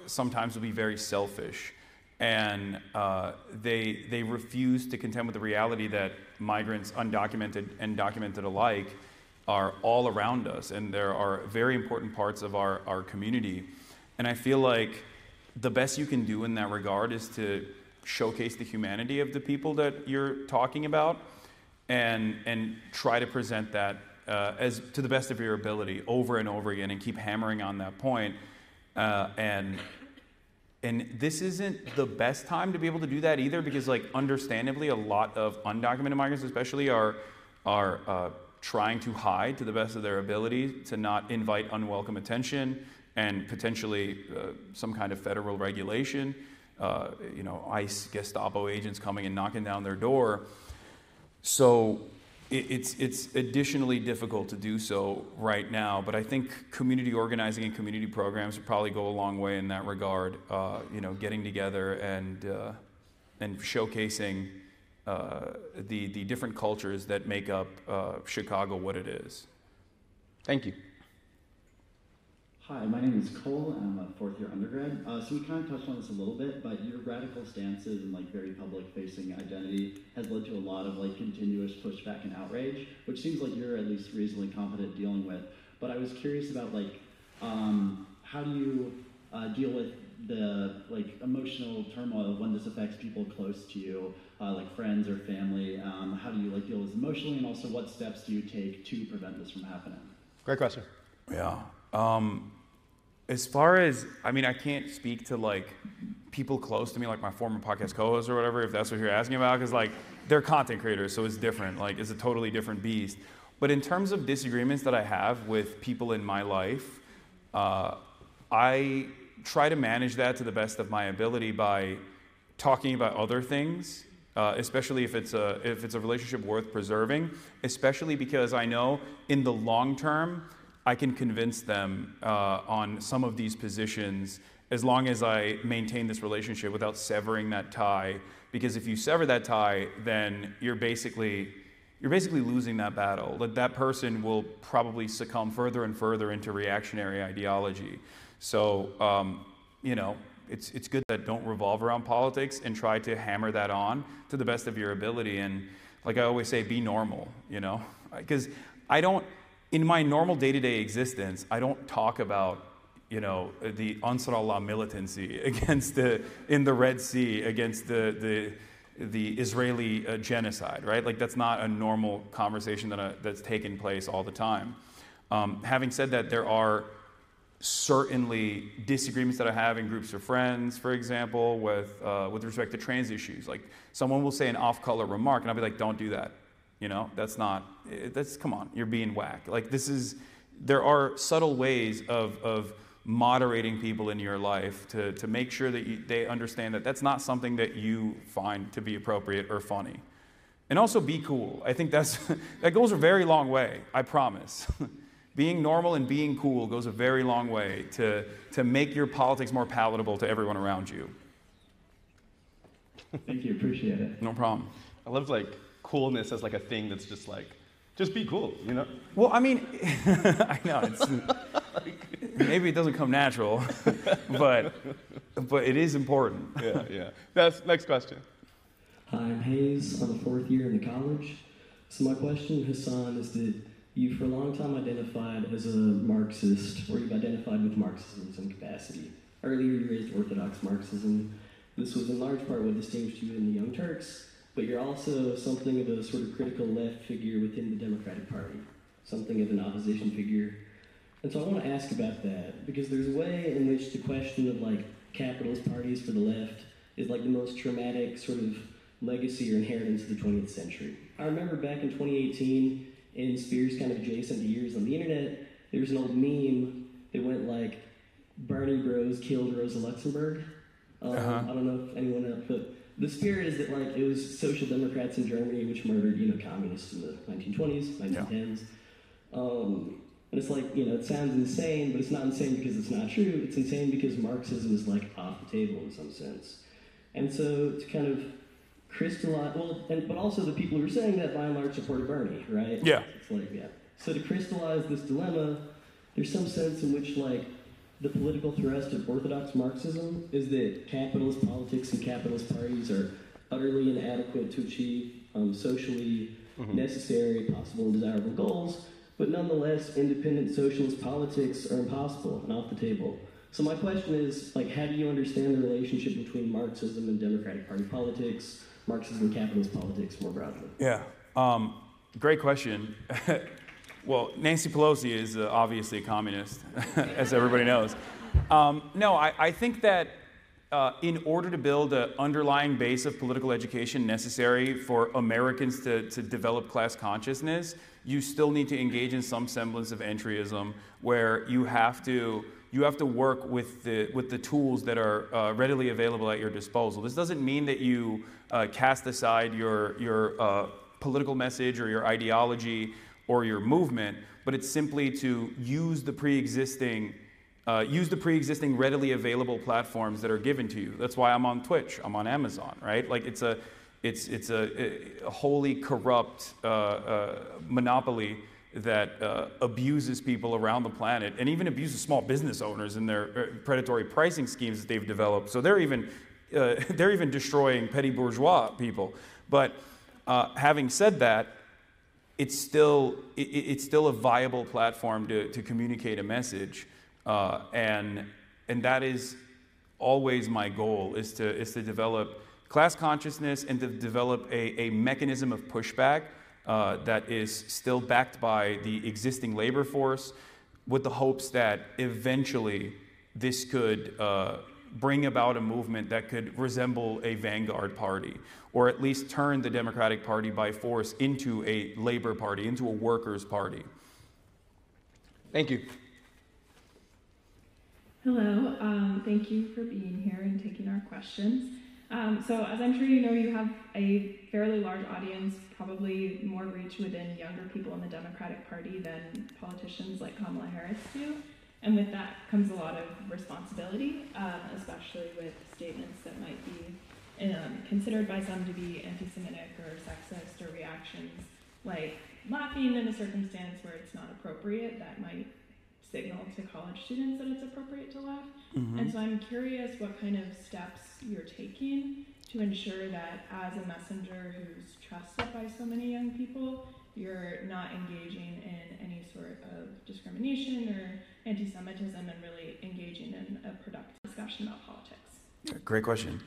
S1: sometimes will be very selfish. And they refuse to contend with the reality that migrants, undocumented and documented alike, are all around us, and there are very important parts of our community. And I feel like the best you can do in that regard is to showcase the humanity of the people that you're talking about and try to present that as to the best of your ability over and over again and keep hammering on that point. And this isn't the best time to be able to do that either because, like, understandably, a lot of undocumented migrants especially are trying to hide to the best of their ability to not invite unwelcome attention and potentially some kind of federal regulation, ICE, Gestapo agents coming and knocking down their door. So it's additionally difficult to do so right now, but I think community organizing and community programs would probably go a long way in that regard, getting together and showcasing the different cultures that make up Chicago what it is.
S4: Thank you.
S6: Hi, my name is Cole, and I'm a fourth-year undergrad. So we kind of touched on this a little bit, but your radical stances and like very public-facing identity has led to a lot of like continuous pushback and outrage, which seems like you're at least reasonably competent dealing with. But I was curious about like how do you deal with the like emotional turmoil when this affects people close to you, like friends or family? How do you like deal with this emotionally, and also what steps do you take to prevent this from happening?
S4: Great question.
S1: Yeah. As far as, I can't speak to like people close to me, like my former podcast co-host or whatever, if that's what you're asking about, because like they're content creators, so it's different. Like it's a totally different beast. But in terms of disagreements that I have with people in my life, I try to manage that to the best of my ability by talking about other things, especially if it's a relationship worth preserving, especially because I know in the long term, I can convince them on some of these positions as long as I maintain this relationship without severing that tie. Because if you sever that tie, then you're basically losing that battle. That person will probably succumb further and further into reactionary ideology. So, it's good that don't revolve around politics and try to hammer that on to the best of your ability. And like I always say, be normal, because in my normal day-to-day existence, I don't talk about, the Ansar Allah militancy in the Red Sea against the the Israeli genocide, right? Like that's not a normal conversation that's taken place all the time. Having said that, there are certainly disagreements that I have in groups of friends, for example, with respect to trans issues. Like someone will say an off-color remark, and I'll be like, "Don't do that." You know, come on, you're being whack. Like there are subtle ways of moderating people in your life to make sure that they understand that that's not something that you find to be appropriate or funny. And also be cool. I think that goes a very long way, I promise. Being normal and being cool goes a very long way to make your politics more palatable to everyone around you.
S5: Thank you, appreciate it.
S1: No problem.
S4: I love like coolness as like a thing that's just be cool, you know?
S1: Well, I mean, I know, maybe it doesn't come natural, but it is important.
S4: Yeah. That's next question.
S7: Hi, I'm Hayes. I'm a fourth year in the college. So my question, Hasan, is that you for a long time identified as a Marxist, or you've identified with Marxism in some capacity. Earlier you raised Orthodox Marxism. This was in large part what distinguished you in the Young Turks, but you're also something of a sort of critical left figure within the Democratic Party, something of an opposition figure. And so I want to ask about that, because there's a way in which the question of like capitalist parties for the left is like the most traumatic sort of legacy or inheritance of the 20th century. I remember back in 2018, in Spears' kind of adjacent years on the internet, there was an old meme that went like, Bernie Bros killed Rosa Luxemburg. I don't know if anyone else, but the spirit is that like it was social democrats in Germany which murdered, communists in the 1920s, 1910s. And it's like, it sounds insane, but it's not insane because it's not true. It's insane because Marxism is like off the table in some sense. And so to kind of crystallize, but also the people who are saying that by and large supported Bernie, right?
S1: Yeah.
S7: It's like, yeah. So to crystallize this dilemma, there's some sense in which like the political thrust of Orthodox Marxism is that capitalist politics and capitalist parties are utterly inadequate to achieve socially necessary, possible, and desirable goals, but nonetheless, independent socialist politics are impossible and off the table. So my question is, like, how do you understand the relationship between Marxism and Democratic Party politics, Marxism and capitalist politics more broadly?
S1: Yeah, great question. Well, Nancy Pelosi is obviously a communist, as everybody knows. No, I think that in order to build an underlying base of political education necessary for Americans to develop class consciousness, you still need to engage in some semblance of entryism, where you have to work with the tools that are readily available at your disposal. This doesn't mean that you cast aside your political message or your ideology or your movement, but it's simply to use the pre-existing readily available platforms that are given to you. That's why I'm on Twitch, I'm on Amazon, right? Like it's a wholly corrupt monopoly that abuses people around the planet and even abuses small business owners in their predatory pricing schemes that they've developed. So they're even destroying petty bourgeois people. But having said that, it's still a viable platform to communicate a message, and that is always my goal, is to develop class consciousness and to develop a mechanism of pushback that is still backed by the existing labor force, with the hopes that eventually this could bring about a movement that could resemble a vanguard party, or at least turn the Democratic Party by force into a labor party, into a workers' party.
S4: Thank you.
S8: Hello, thank you for being here and taking our questions. So as I'm sure you know, you have a fairly large audience, probably more reach within younger people in the Democratic Party than politicians like Kamala Harris do. And with that comes a lot of responsibility, especially with statements that might be considered by some to be anti-Semitic or sexist, or reactions like laughing in a circumstance where it's not appropriate that might signal to college students that it's appropriate to laugh.
S1: Mm-hmm.
S8: And so I'm curious what kind of steps you're taking to ensure that as a messenger who's trusted by so many young people, you're not engaging in any sort of discrimination or anti-Semitism, and really engaging in a productive discussion about politics.
S1: Great question.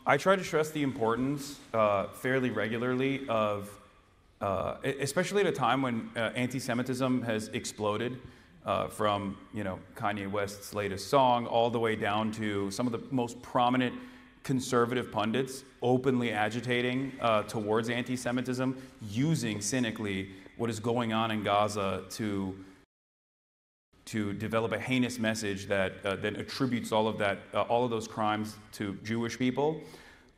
S1: I try to stress the importance fairly regularly of, especially at a time when anti-Semitism has exploded, from Kanye West's latest song all the way down to some of the most prominent conservative pundits openly agitating towards anti-Semitism, using cynically what is going on in Gaza to develop a heinous message that then attributes all of those crimes to Jewish people.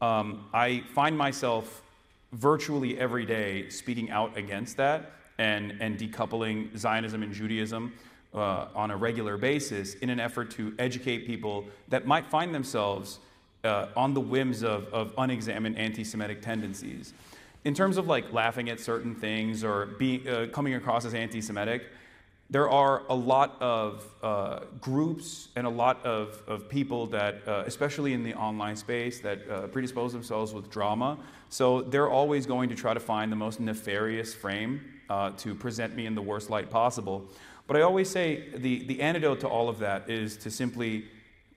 S1: I find myself virtually every day speaking out against that and decoupling Zionism and Judaism on a regular basis in an effort to educate people that might find themselves on the whims of unexamined anti-Semitic tendencies. In terms of like laughing at certain things or coming across as anti-Semitic, there are a lot of groups and a lot of people that, especially in the online space, that predispose themselves with drama. So they're always going to try to find the most nefarious frame to present me in the worst light possible. But I always say the antidote to all of that is to simply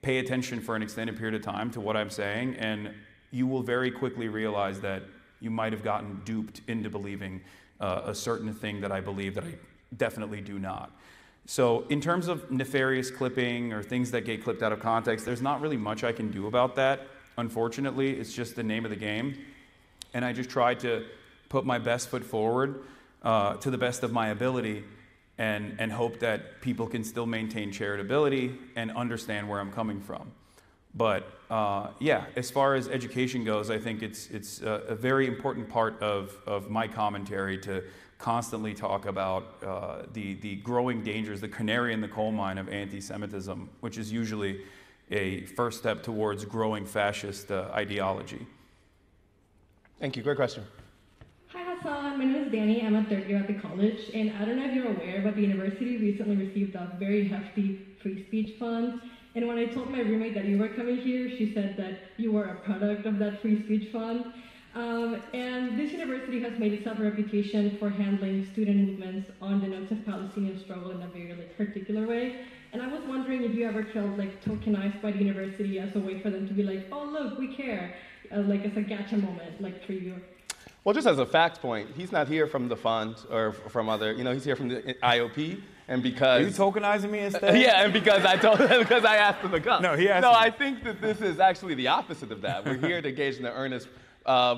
S1: pay attention for an extended period of time to what I'm saying, and you will very quickly realize that you might have gotten duped into believing a certain thing that I believe that I definitely do not. So in terms of nefarious clipping or things that get clipped out of context, there's not really much I can do about that, unfortunately. It's just the name of the game. And I just try to put my best foot forward to the best of my ability and hope that people can still maintain charitability and understand where I'm coming from. But yeah, as far as education goes, I think it's a very important part of my commentary to constantly talk about the growing dangers, the canary in the coal mine of anti-Semitism, which is usually a first step towards growing fascist ideology.
S4: Thank you. Great question.
S9: Hi Hasan, my name is Danny. I'm a third year at the college, and I don't know if you're aware, but the university recently received a very hefty free speech fund. And when I told my roommate that you were coming here, she said that you were a product of that free speech fund. And this university has made itself a reputation for handling student movements on the notes of Palestinian struggle in a very particular way. And I was wondering if you ever felt tokenized by the university as a way for them to be like, oh look, we care, as a gotcha moment, for you.
S4: Well, just as a fact point, he's not here from the fund or from other, he's here from the IOP. And because...
S1: Are you tokenizing me instead?
S4: Yeah, and because I asked him to come.
S1: No, he asked me.
S4: I think that this is actually the opposite of that. We're here to engage in the earnest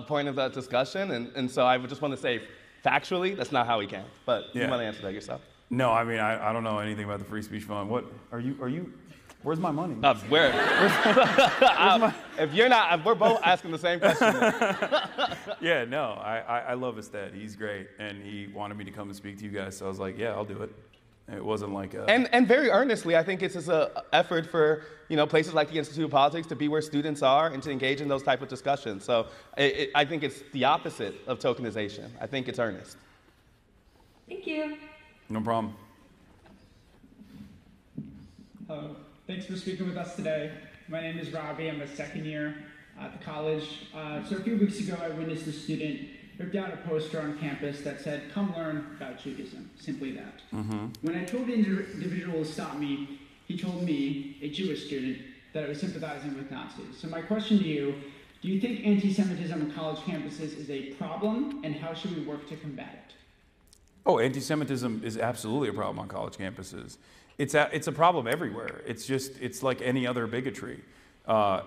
S4: point of that discussion. And so I would just want to say, factually, that's not how we can. But you want to answer that yourself.
S1: No, I mean, I don't know anything about the free speech fund. What, are you, where's my money?
S4: If you're not, we're both asking the same question.
S1: Yeah, no, I love Ested. He's great. And he wanted me to come and speak to you guys. So I was like, yeah, I'll do it. It wasn't like a...
S4: And very earnestly, I think it's just an effort for places like the Institute of Politics to be where students are and to engage in those type of discussions. So I think it's the opposite of tokenization. I think it's earnest.
S9: Thank you.
S1: No problem.
S10: Hello. Thanks for speaking with us today. My name is Robbie. I'm a second year at the college. So a few weeks ago, I witnessed a student ripped out a poster on campus that said, "Come learn about Judaism," simply that. Mm-hmm. When I told the individual to stop me, he told me, a Jewish student, that I was sympathizing with Nazis. So my question to you, do you think anti-Semitism on college campuses is a problem, and how should we work to combat it?
S1: Oh, anti-Semitism is absolutely a problem on college campuses. It's a problem everywhere. It's like any other bigotry.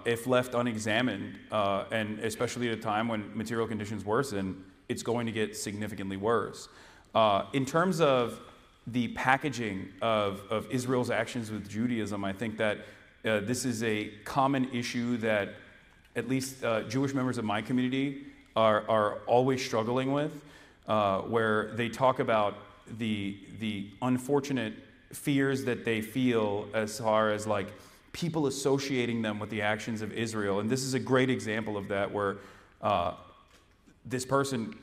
S1: If left unexamined, and especially at a time when material conditions worsen, it's going to get significantly worse. In terms of the packaging of Israel's actions with Judaism, I think that this is a common issue that at least Jewish members of my community are always struggling with, where they talk about the unfortunate fears that they feel as far as people associating them with the actions of Israel. And this is a great example of that, where this person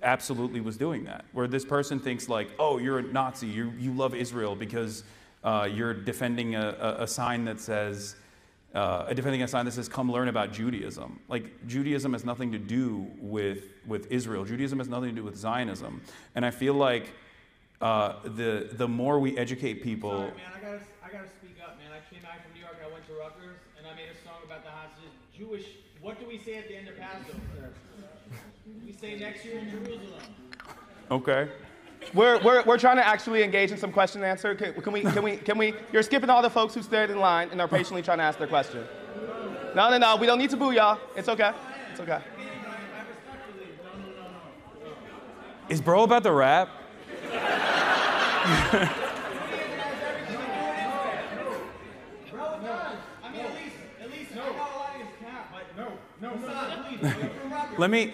S1: absolutely was doing that, where this person thinks oh, you're a Nazi, you love Israel because you're defending a sign that says, "Come learn about Judaism." Judaism has nothing to do with Israel. Judaism has nothing to do with Zionism. And I feel like the more we educate people...
S10: Sorry, man, I
S11: I gotta speak up, man. I came back from New York, I went to Rutgers, and I made a song about the hostages. Jewish, what do we say at the end of Passover? We say next year in Jerusalem.
S1: Okay.
S4: We're trying to actually engage in some question and answer. Can we, you're skipping all the folks who stayed in line and are patiently trying to ask their question. No, we don't need to boo y'all. It's okay. It's okay.
S1: Is bro about to rap? Let me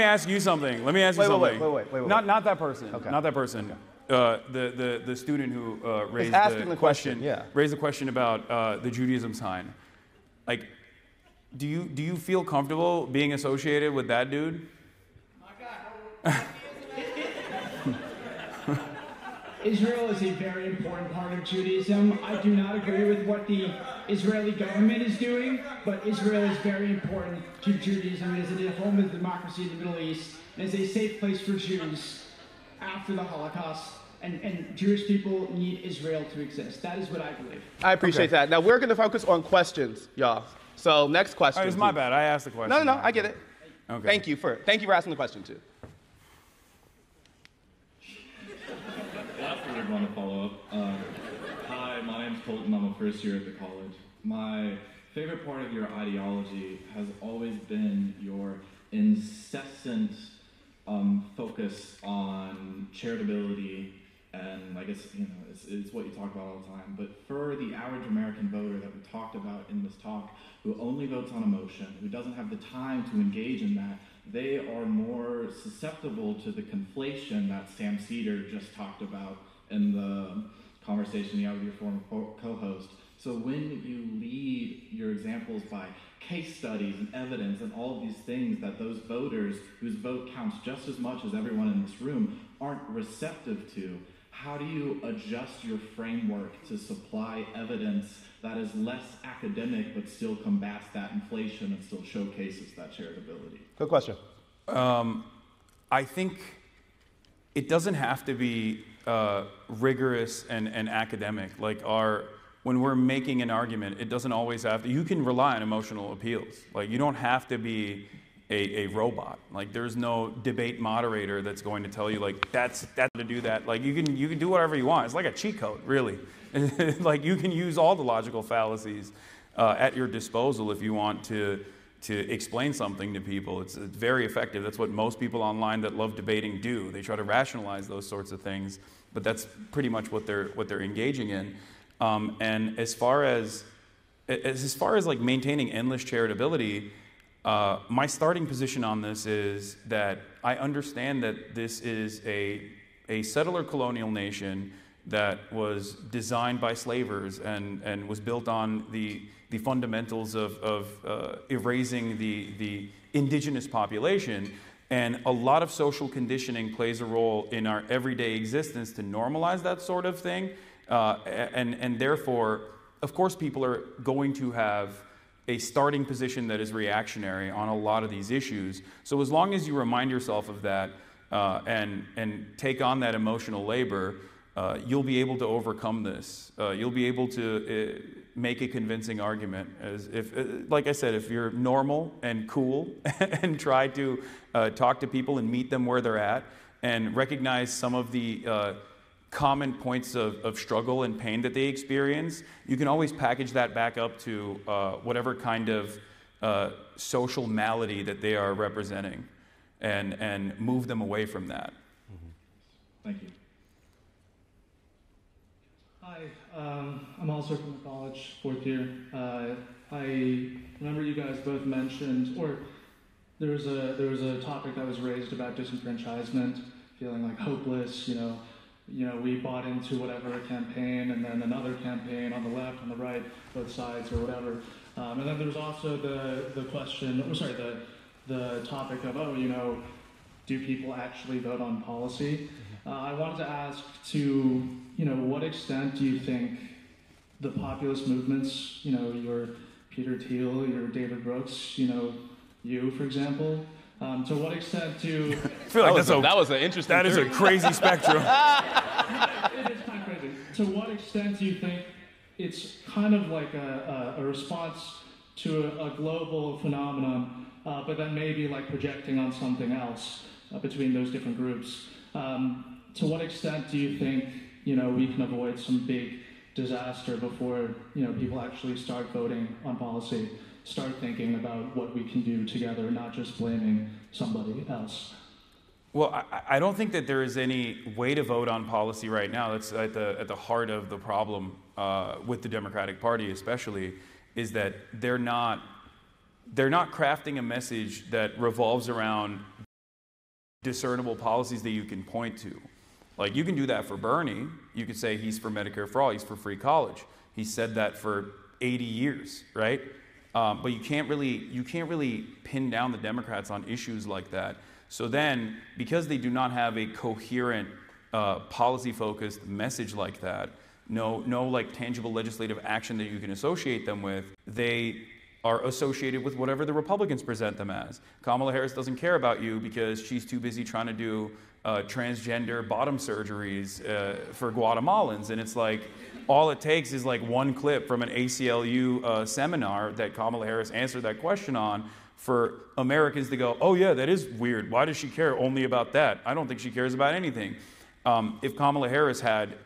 S1: ask you something. Let me ask you something.
S4: Wait.
S1: Not that person.
S4: Okay.
S1: Not that person.
S4: Okay.
S1: The student who raised
S4: asking
S1: the
S4: question. Yeah.
S1: Raised the question about the Judaism sign. Like, do you feel comfortable being associated with that dude?
S10: Israel is a very important part of Judaism. I do not agree with what the Israeli government is doing, but Israel is very important to Judaism. It is a home of democracy in the Middle East. It is a safe place for Jews after the Holocaust, and Jewish people need Israel to exist. That is what I believe.
S4: I appreciate that. Now we're going to focus on questions, y'all. So next question.
S1: All right, it's my bad. I asked the question.
S4: No, I get it.
S1: Okay.
S4: Thank you for asking the question too.
S12: I did want to follow up. Hi, my name's Colton. I'm a first year at the college. My favorite part of your ideology has always been your incessant focus on charitability, and I guess it's what you talk about all the time. But for the average American voter that we talked about in this talk, who only votes on emotion, who doesn't have the time to engage in that, they are more susceptible to the conflation that Sam Cedar just talked about in the conversation you had with your former co-host. So when you lead your examples by case studies and evidence and all of these things that those voters whose vote counts just as much as everyone in this room aren't receptive to, how do you adjust your framework to supply evidence that is less academic but still combats that inflation and still showcases that charitability?
S4: Good question.
S1: I think it doesn't have to be rigorous and academic. Like when we're making an argument, it doesn't always have to. You can rely on emotional appeals. Like you don't have to be a robot. Like there's no debate moderator that's going to tell you like that's to do that. Like you can do whatever you want. It's like a cheat code, really. Like you can use all the logical fallacies at your disposal if you want to explain something to people. It's very effective. That's what most people online that love debating do. They try to rationalize those sorts of things, but that's pretty much what they're engaging in. And as far as like maintaining endless charitability, my starting position on this is that I understand that this is a settler colonial nation that was designed by slavers and was built on the fundamentals of erasing the indigenous population. And a lot of social conditioning plays a role in our everyday existence to normalize that sort of thing. And therefore, of course, people are going to have a starting position that is reactionary on a lot of these issues. So as long as you remind yourself of that and take on that emotional labor, you'll be able to overcome this. You'll be able to make a convincing argument. Like I said, if you're normal and cool and try to talk to people and meet them where they're at and recognize some of the common points of struggle and pain that they experience, you can always package that back up to whatever kind of social malady that they are representing and move them away from that.
S12: Thank you.
S13: Hi, I'm also from the college, fourth year. I remember you guys both mentioned, or there was a topic that was raised about disenfranchisement, feeling like hopeless, we bought into whatever campaign, and then another campaign on the left, on the right, both sides, or whatever. And then there was also the question, the topic of, do people actually vote on policy? I wanted to ask to, what extent do you think the populist movements, your Peter Thiel, your David Brooks, you, for example, to what extent do...
S1: I feel like that was an interesting theory. That is a crazy spectrum.
S13: It is kind of crazy. to what extent do you think it's kind of like a response to a global phenomenon, but then maybe like projecting on something else between those different groups? To what extent do you think, we can avoid some big disaster before, people actually start voting on policy, start thinking about what we can do together, not just blaming somebody else?
S1: Well, I don't think that there is any way to vote on policy right now. That's at the heart of the problem with the Democratic Party, especially, is that they're not crafting a message that revolves around discernible policies that you can point to. Like, you can do that for Bernie. You could say he's for Medicare for all, he's for free college. He said that for 80 years, right? But you can't really pin down the Democrats on issues like that. So then, because they do not have a coherent, policy-focused message like that, no like tangible legislative action that you can associate them with, they are associated with whatever the Republicans present them as. Kamala Harris doesn't care about you because she's too busy trying to do transgender bottom surgeries for Guatemalans, and it's like, all it takes is like one clip from an ACLU seminar that Kamala Harris answered that question on for Americans to go, oh yeah, that is weird. Why does she care only about that? I don't think she cares about anything. If Kamala Harris had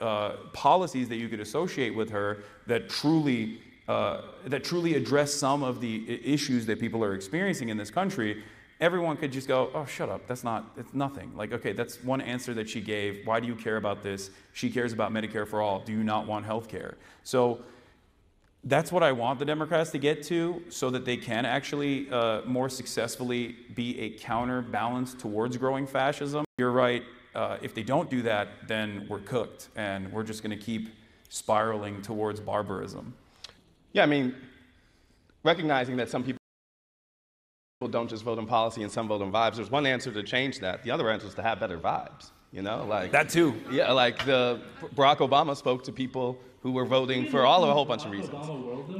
S1: policies that you could associate with her that truly address some of the issues that people are experiencing in this country, everyone could just go, oh, shut up, it's nothing. Like, okay, that's one answer that she gave. Why do you care about this? She cares about Medicare for all. Do you not want health care? So that's what I want the Democrats to get to, so that they can actually more successfully be a counterbalance towards growing fascism. You're right, if they don't do that, then we're cooked, and we're just gonna keep spiraling towards barbarism.
S4: Yeah, I mean, recognizing that some people don't just vote on policy and some vote on vibes, there's one answer to change that. The other answer is to have better vibes, like
S1: that too.
S4: Yeah, like Barack Obama spoke to people who were voting for a whole bunch of reasons.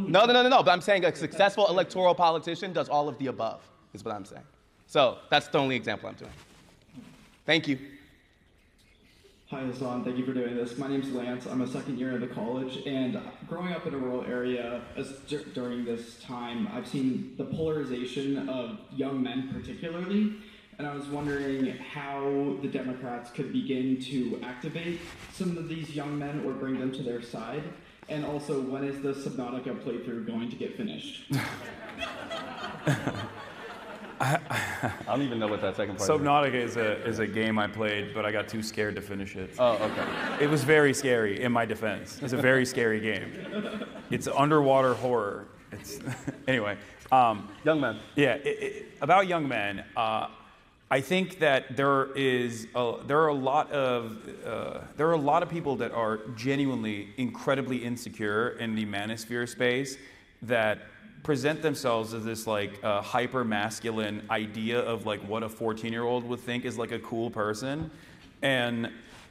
S4: No, but I'm saying a successful electoral politician does all of the above, is what I'm saying. So that's the only example I'm doing. Thank you.
S14: Hi, Hasan. Thank you for doing this. My name's Lance. I'm a second year at the college, and growing up in a rural area during this time, I've seen the polarization of young men particularly, and I was wondering how the Democrats could begin to activate some of these young men or bring them to their side, and also when is the Subnautica playthrough going to get finished?
S4: I don't even know what that second part
S1: Subnautica is a game I played, but I got too scared to finish it.
S4: Oh, okay.
S1: It was very scary, in my defense. It's a very scary game. It's underwater horror. Anyway.
S4: Young men.
S1: Yeah, about young men. I think that there are a lot of people that are genuinely incredibly insecure in the manosphere space that present themselves as this like hyper masculine idea of like what a 14-year-old would think is like a cool person, and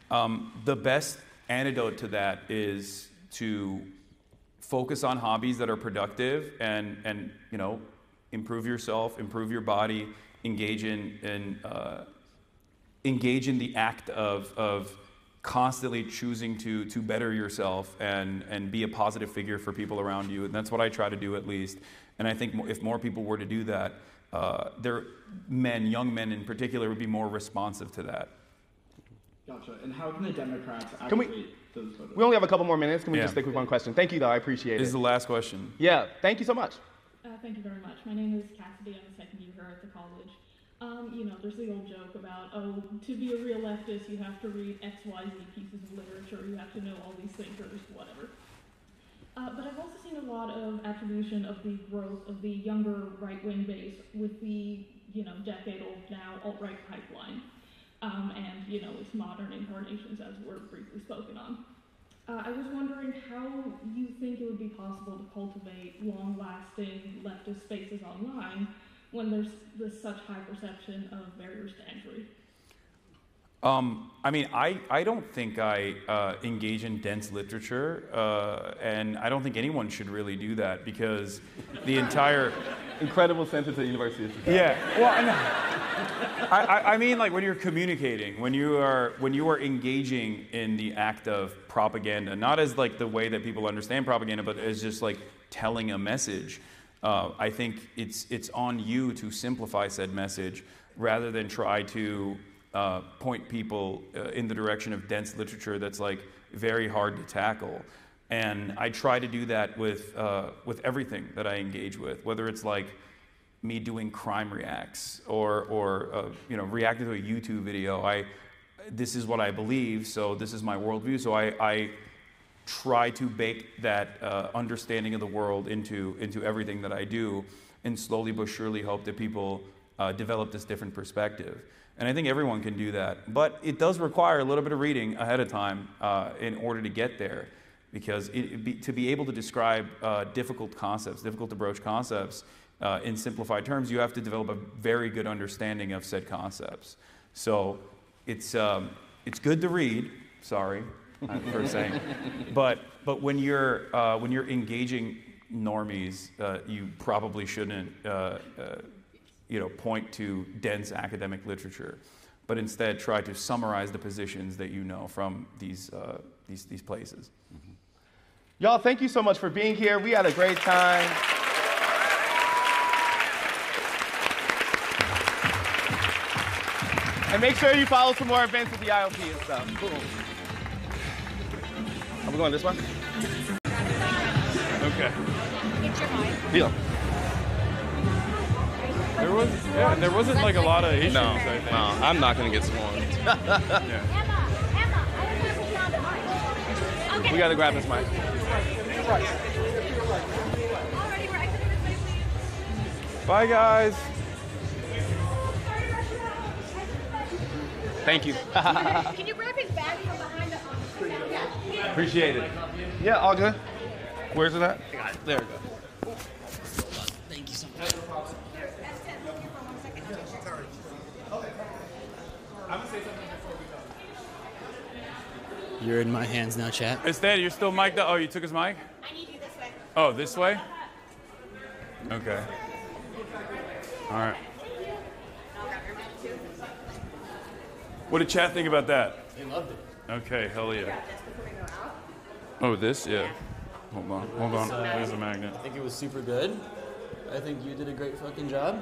S1: the best antidote to that is to focus on hobbies that are productive and improve yourself, improve your body, engage in the act of constantly choosing to better yourself and be a positive figure for people around you. And that's what I try to do, at least. And I think if more people were to do that, young men in particular, would be more responsive to that.
S14: Gotcha. And how can the Democrats activate those voters?
S4: We only have a couple more minutes. Can we just stick with one question? Thank you, though. I appreciate it.
S1: This is the last question.
S4: Yeah. Thank you so much.
S8: Thank you very much. My name is Cassidy. I'm a second year here at the college. There's the old joke about, to be a real leftist, you have to read XYZ pieces of literature, you have to know all these thinkers, whatever. But I've also seen a lot of attribution of the growth of the younger right-wing base with the, decade-old now alt-right pipeline, and, its modern incarnations as were briefly spoken on. I was wondering how you think it would be possible to cultivate long-lasting leftist spaces online when there's such high perception of barriers to entry?
S1: I don't think I engage in dense literature, and I don't think anyone should really do that, because the entire
S4: incredible sentence at University of Chicago.
S1: Yeah, well, I mean, like when you're communicating, when you are engaging in the act of propaganda, not as like the way that people understand propaganda, but as just like telling a message. I think it's on you to simplify said message rather than try to point people in the direction of dense literature that's like very hard to tackle. And I try to do that with everything that I engage with, whether it's like me doing crime reacts or reacting to a YouTube video. This is what I believe, so this is my worldview. So I try to bake that understanding of the world into everything that I do, and slowly but surely hope that people develop this different perspective. And I think everyone can do that, but it does require a little bit of reading ahead of time in order to get there, because to be able to describe difficult to broach concepts in simplified terms, you have to develop a very good understanding of said concepts. So it's good to read. Sorry for saying, but when you're engaging normies, you probably shouldn't point to dense academic literature, but instead try to summarize the positions that you know from these places.
S4: Mm-hmm. Y'all, thank you so much for being here. We had a great time. And make sure you follow some more events at the IOP and stuff. Cool. Are we going this way?
S1: Okay.
S2: Get your mic.
S4: Deal.
S1: There wasn't like a lot of issues.
S4: No,
S1: I think.
S4: no, I'm not gonna get sworn.
S1: Yeah.
S4: We gotta grab this mic.
S1: Bye, guys.
S4: Thank you.
S2: Can you grab his bag from behind the
S4: Appreciate it. Yeah, all good. Where's it at? There we go.
S15: Thank you so much. You're in my hands now, chat.
S1: Instead, you're still mic'd up. Oh, you took his mic?
S2: I need you this way.
S1: Oh, this way? Okay. All right. What did chat think about that?
S15: They loved it.
S1: Okay, hell yeah. Oh, this? Yeah. Hold on. There's a magnet.
S15: I think it was super good. I think you did a great fucking job.